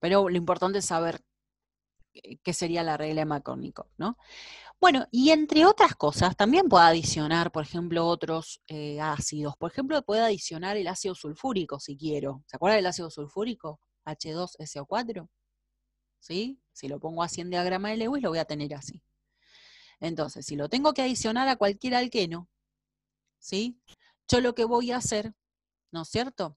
Pero lo importante es saber qué sería la regla de Markovnikov, ¿no? Bueno, y entre otras cosas, también puede adicionar, por ejemplo, otros ácidos. Por ejemplo, puede adicionar el ácido sulfúrico si quiero. ¿Se acuerdan del ácido sulfúrico? H2SO4. ¿Sí? Si lo pongo así en diagrama de Lewis, lo voy a tener así. Entonces, si lo tengo que adicionar a cualquier alqueno, ¿sí? Yo lo que voy a hacer, ¿no es cierto?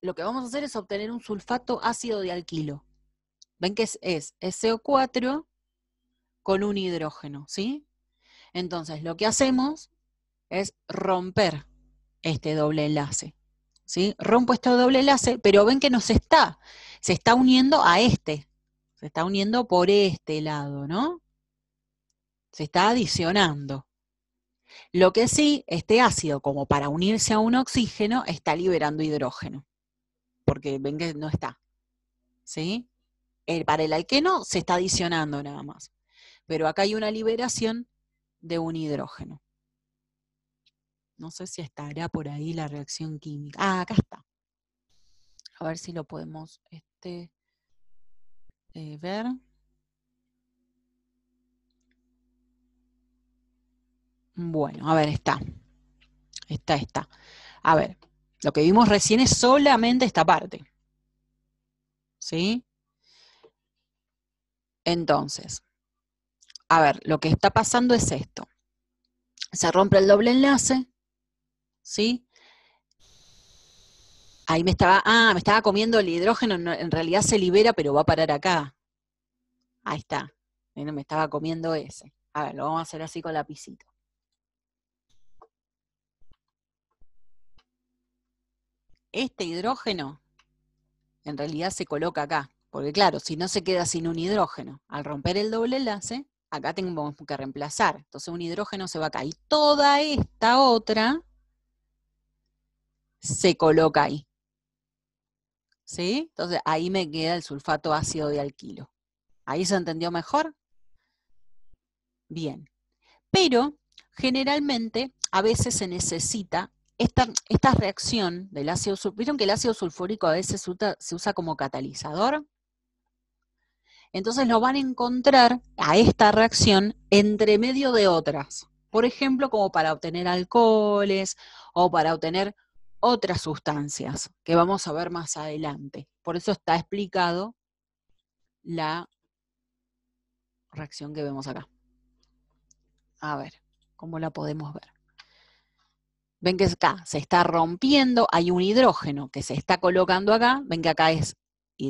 Lo que vamos a hacer es obtener un sulfato ácido de alquilo. ¿Ven que es SO4 con un hidrógeno, ¿sí? Entonces, lo que hacemos es romper este doble enlace, ¿sí? Rompo este doble enlace, pero ven que se está uniendo a este, se está uniendo por este lado, ¿no? Se está adicionando. Lo que sí, este ácido, como para unirse a un oxígeno, está liberando hidrógeno, porque ven que no está, ¿sí? Para el alqueno se está adicionando nada más, pero acá hay una liberación de un hidrógeno. No sé si estará por ahí la reacción química. Ah, acá está. A ver si lo podemos ver. Bueno, a ver, está. Está. A ver, lo que vimos recién es solamente esta parte. ¿Sí? Entonces, a ver, lo que está pasando es esto. Se rompe el doble enlace, ¿sí? Ahí me estaba comiendo el hidrógeno, en realidad se libera, pero va a parar acá. Ahí está. Bueno, me estaba comiendo ese. A ver, lo vamos a hacer así con lapicito. este hidrógeno en realidad se coloca acá. Porque claro, si no se queda sin un hidrógeno, al romper el doble enlace, acá tengo que reemplazar. Entonces un hidrógeno se va acá. Y toda esta otra se coloca ahí. ¿Sí? Entonces ahí me queda el sulfato ácido de alquilo. ¿Ahí se entendió mejor? Bien. Pero generalmente a veces se necesita esta reacción del ácido sulfúrico. ¿Vieron que el ácido sulfúrico a veces se usa como catalizador? Entonces lo van a encontrar a esta reacción entre medio de otras. Por ejemplo, como para obtener alcoholes o para obtener otras sustancias que vamos a ver más adelante. Por eso está explicado la reacción que vemos acá. A ver, ¿cómo la podemos ver? Ven que acá se está rompiendo, hay un hidrógeno que se está colocando acá, ven que acá es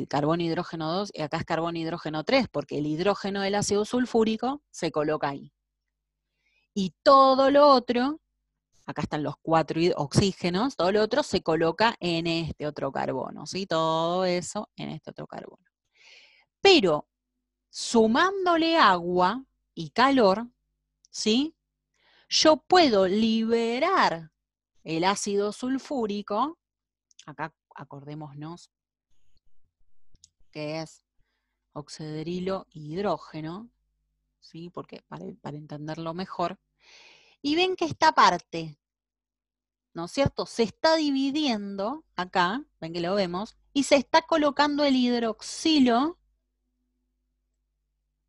carbono hidrógeno 2 y acá es carbono hidrógeno 3, porque el hidrógeno del ácido sulfúrico se coloca ahí. Y todo lo otro, acá están los 4 oxígenos, todo lo otro se coloca en este otro carbono, ¿sí? Todo eso en este otro carbono. Pero sumándole agua y calor, ¿sí? Yo puedo liberar el ácido sulfúrico, acá acordémonos que es oxidrilo hidrógeno, ¿sí? Porque para entenderlo mejor. Y ven que esta parte, ¿no es cierto? Se está dividiendo acá, ven que lo vemos, y se está colocando el hidroxilo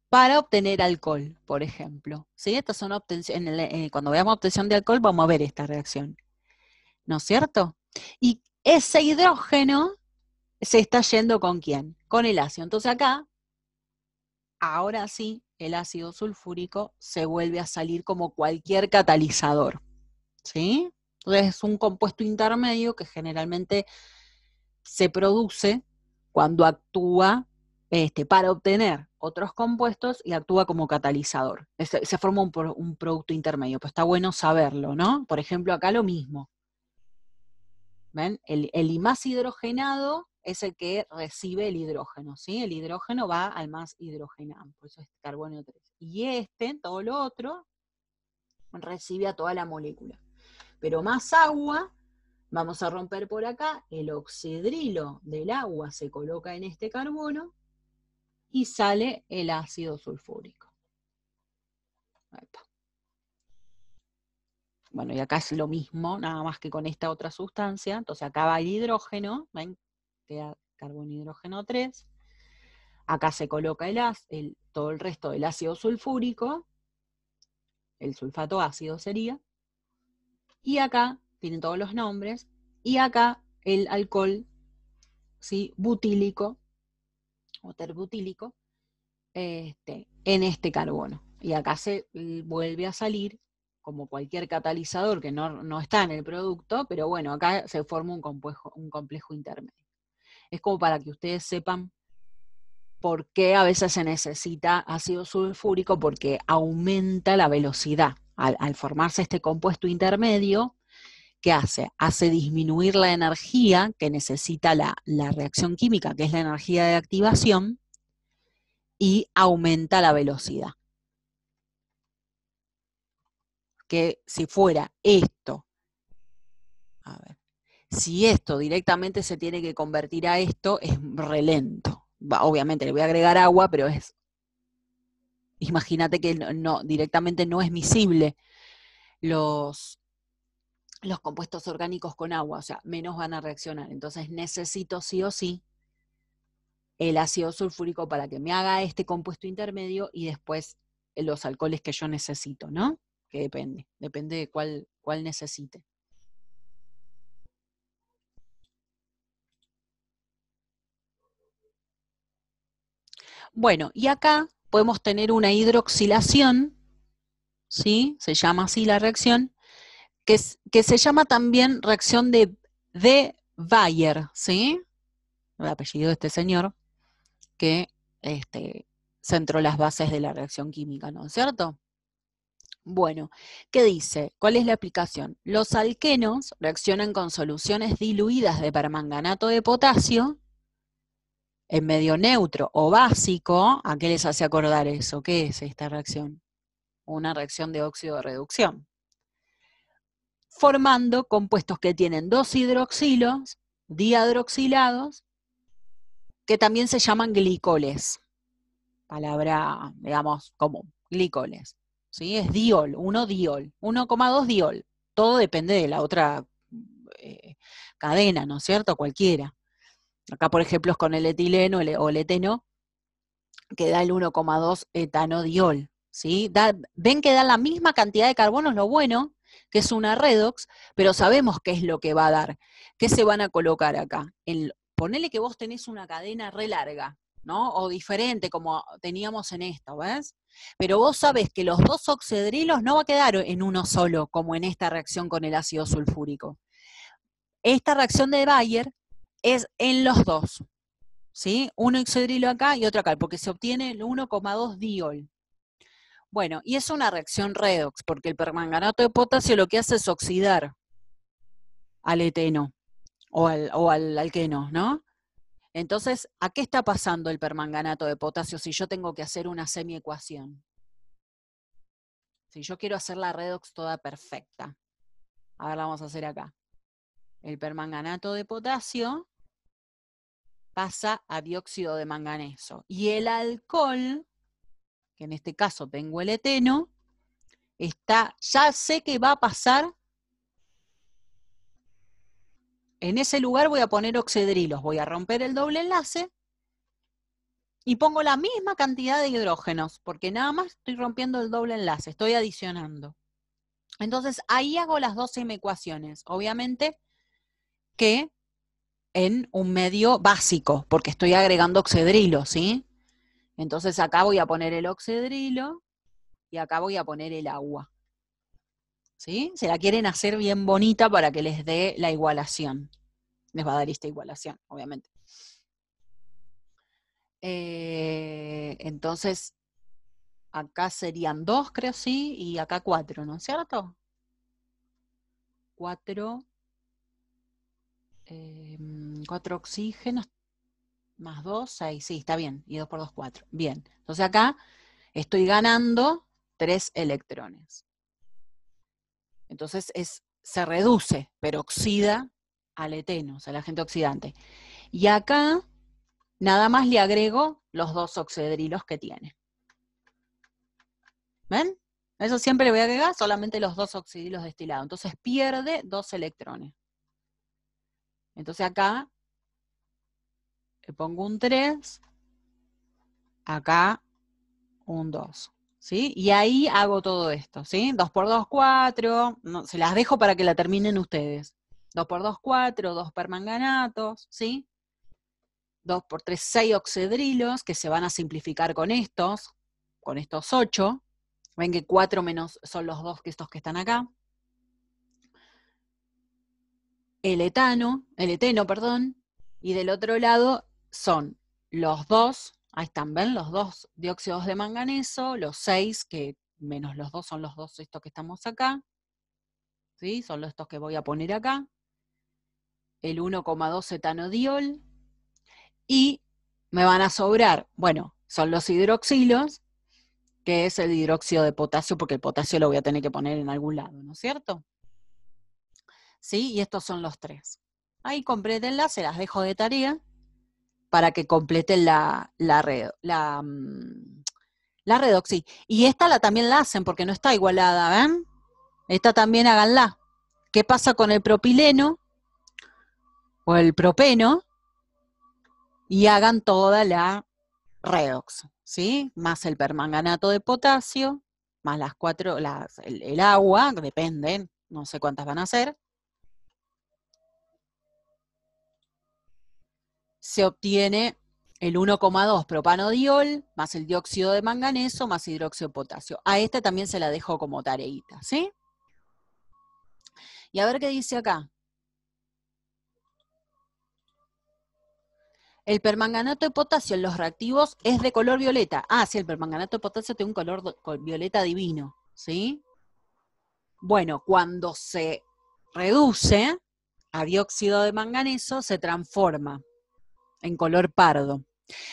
para obtener alcohol, por ejemplo. ¿Sí? Estas son cuando veamos obtención de alcohol vamos a ver esta reacción, ¿no es cierto? Y ese hidrógeno se está yendo ¿con quién? Con el ácido. Entonces acá, ahora sí, el ácido sulfúrico se vuelve a salir como cualquier catalizador, ¿sí? Entonces es un compuesto intermedio que generalmente se produce cuando actúa para obtener otros compuestos y actúa como catalizador. Se forma un producto intermedio, pero está bueno saberlo, ¿no? Por ejemplo, acá lo mismo. ¿Ven? El I más hidrogenado es el que recibe el hidrógeno, ¿sí? El hidrógeno va al más hidrogenado, por eso es carbono 3. Y todo lo otro, recibe a toda la molécula. Pero más agua, vamos a romper por acá, el oxidrilo del agua se coloca en este carbono y sale el ácido sulfúrico. Bueno, y acá es lo mismo, nada más que con esta otra sustancia. Entonces acá va el hidrógeno, ¿ven? Queda carbono hidrógeno 3. Acá se coloca todo el resto del ácido sulfúrico, el sulfato ácido sería. Y acá tienen todos los nombres. Y acá el alcohol, ¿sí? Butílico, o terbutílico, en este carbono. Y acá se vuelve a salir como cualquier catalizador que no está en el producto, pero bueno, acá se forma un complejo intermedio. Es como para que ustedes sepan por qué a veces se necesita ácido sulfúrico, porque aumenta la velocidad. Al formarse este compuesto intermedio, ¿qué hace? Hace disminuir la energía que necesita la reacción química, que es la energía de activación, y aumenta la velocidad. Que si fuera esto, a ver, si esto directamente se tiene que convertir a esto, es relento. Obviamente le voy a agregar agua, pero imagínate que directamente no es miscible los compuestos orgánicos con agua, o sea, menos van a reaccionar. Entonces necesito sí o sí el ácido sulfúrico para que me haga este compuesto intermedio y después los alcoholes que yo necesito, ¿no? Que depende de cuál necesite. Bueno, y acá podemos tener una hidroxilación, ¿sí? Se llama así la reacción, que se llama también reacción de Baeyer, ¿sí? El apellido de este señor, que centró las bases de la reacción química, ¿no es cierto? Bueno, ¿qué dice? ¿Cuál es la aplicación? Los alquenos reaccionan con soluciones diluidas de permanganato de potasio en medio neutro o básico. ¿A qué les hace acordar eso? ¿Qué es esta reacción? Una reacción de óxido de reducción. Formando compuestos que tienen dos hidroxilos dihidroxilados, que también se llaman glicoles. Palabra, digamos, común, glicoles. ¿Sí? Es diol, 1,2 diol. Todo depende de la otra cadena, ¿no es cierto? Cualquiera. Acá, por ejemplo, es con el etileno o el eteno, que da el 1,2 etanodiol. ¿Sí? Ven que da la misma cantidad de carbonos, lo bueno, que es una redox, pero sabemos qué es lo que va a dar. ¿Qué se van a colocar acá? Ponele que vos tenés una cadena re larga, ¿no? O diferente como teníamos en esta, ¿ves? Pero vos sabés que los dos oxidrilos no va a quedar en uno solo, como en esta reacción con el ácido sulfúrico. Esta reacción de Bayer es en los dos, ¿sí? Un oxidrilo acá y otro acá, porque se obtiene el 1,2 diol. Bueno, y es una reacción redox, porque el permanganato de potasio lo que hace es oxidar al eteno o al alqueno, ¿no? Entonces, ¿a qué está pasando el permanganato de potasio si yo tengo que hacer una semiecuación? Si yo quiero hacer la redox toda perfecta. A ver, la vamos a hacer acá. El permanganato de potasio pasa a dióxido de manganeso. Y el alcohol, que en este caso tengo el eteno, ya sé que va a pasar. En ese lugar voy a poner oxidrilos, voy a romper el doble enlace y pongo la misma cantidad de hidrógenos, porque nada más estoy rompiendo el doble enlace, estoy adicionando. Entonces ahí hago las dos semicuaciones, obviamente que en un medio básico, porque estoy agregando oxidrilo, ¿sí? Entonces acá voy a poner el oxidrilo y acá voy a poner el agua. ¿Sí? Se la quieren hacer bien bonita para que les dé la igualación. Les va a dar esta igualación, obviamente. Entonces, acá serían 2, creo, sí, y acá 4, ¿no es cierto? 4 oxígenos más 2, 6, sí, está bien, y 2 por 2, 4. Bien, entonces acá estoy ganando 3 electrones. Entonces se reduce, pero oxida al eteno, o sea, el agente oxidante. Y acá nada más le agrego los 2 oxidrilos que tiene. ¿Ven? Eso siempre le voy a agregar solamente los 2 oxidrilos destilados. Entonces pierde 2 electrones. Entonces acá le pongo un 3, acá un 2. ¿Sí? Y ahí hago todo esto, ¿sí? 2 por 2, 4. No, se las dejo para que la terminen ustedes. 2 por 2, 4, 2 permanganatos, ¿sí? 2 por 3, 6 oxidrilos, que se van a simplificar con estos 8. Ven que 4 menos son los 2 que estos que están acá. El eteno, y del otro lado son los 2, ahí están, ¿ven? Los 2 dióxidos de manganeso, los 6, que menos los 2 son los 2 estos que estamos acá, ¿sí? Son estos que voy a poner acá. El 1,2 etanodiol, y me van a sobrar, bueno, son los hidroxilos, que es el hidróxido de potasio, porque el potasio lo voy a tener que poner en algún lado, ¿no es cierto? ¿Sí? Y estos son los 3. Ahí complétenlas, se las dejo de tarea para que completen la redox, sí. Y esta también la hacen porque no está igualada, ¿ven? Esta también háganla. ¿Qué pasa con el propileno o el propeno? Y hagan toda la redox, ¿sí? Más el permanganato de potasio, más las 4, el agua, dependen, no sé cuántas van a ser. Se obtiene el 1,2 propanodiol, más el dióxido de manganeso, más hidróxido de potasio. A este también se la dejo como tareita, ¿sí? Y a ver qué dice acá. El permanganato de potasio en los reactivos es de color violeta. Ah, sí, el permanganato de potasio tiene un color violeta divino, ¿sí? Bueno, cuando se reduce a dióxido de manganeso, se transforma en color pardo.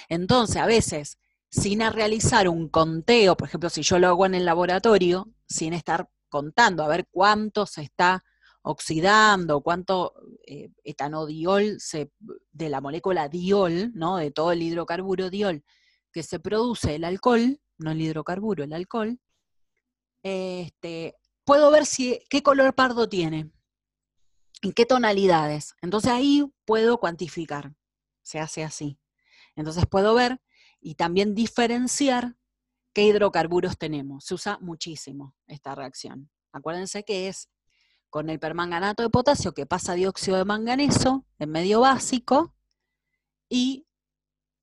Entonces, a veces, sin realizar un conteo, por ejemplo, si yo lo hago en el laboratorio, sin estar contando a ver cuánto se está oxidando, cuánto etanodiol de la molécula diol, ¿no? De todo el hidrocarburo diol que se produce el alcohol, no el hidrocarburo, el alcohol, puedo ver qué color pardo tiene, en qué tonalidades. Entonces ahí puedo cuantificar, se hace así. Entonces puedo ver y también diferenciar qué hidrocarburos tenemos. Se usa muchísimo esta reacción. Acuérdense que es con el permanganato de potasio que pasa dióxido de manganeso en medio básico y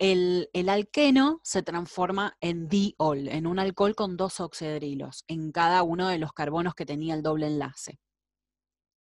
el alqueno se transforma en diol, en un alcohol con 2 oxidrilos en cada uno de los carbonos que tenía el doble enlace.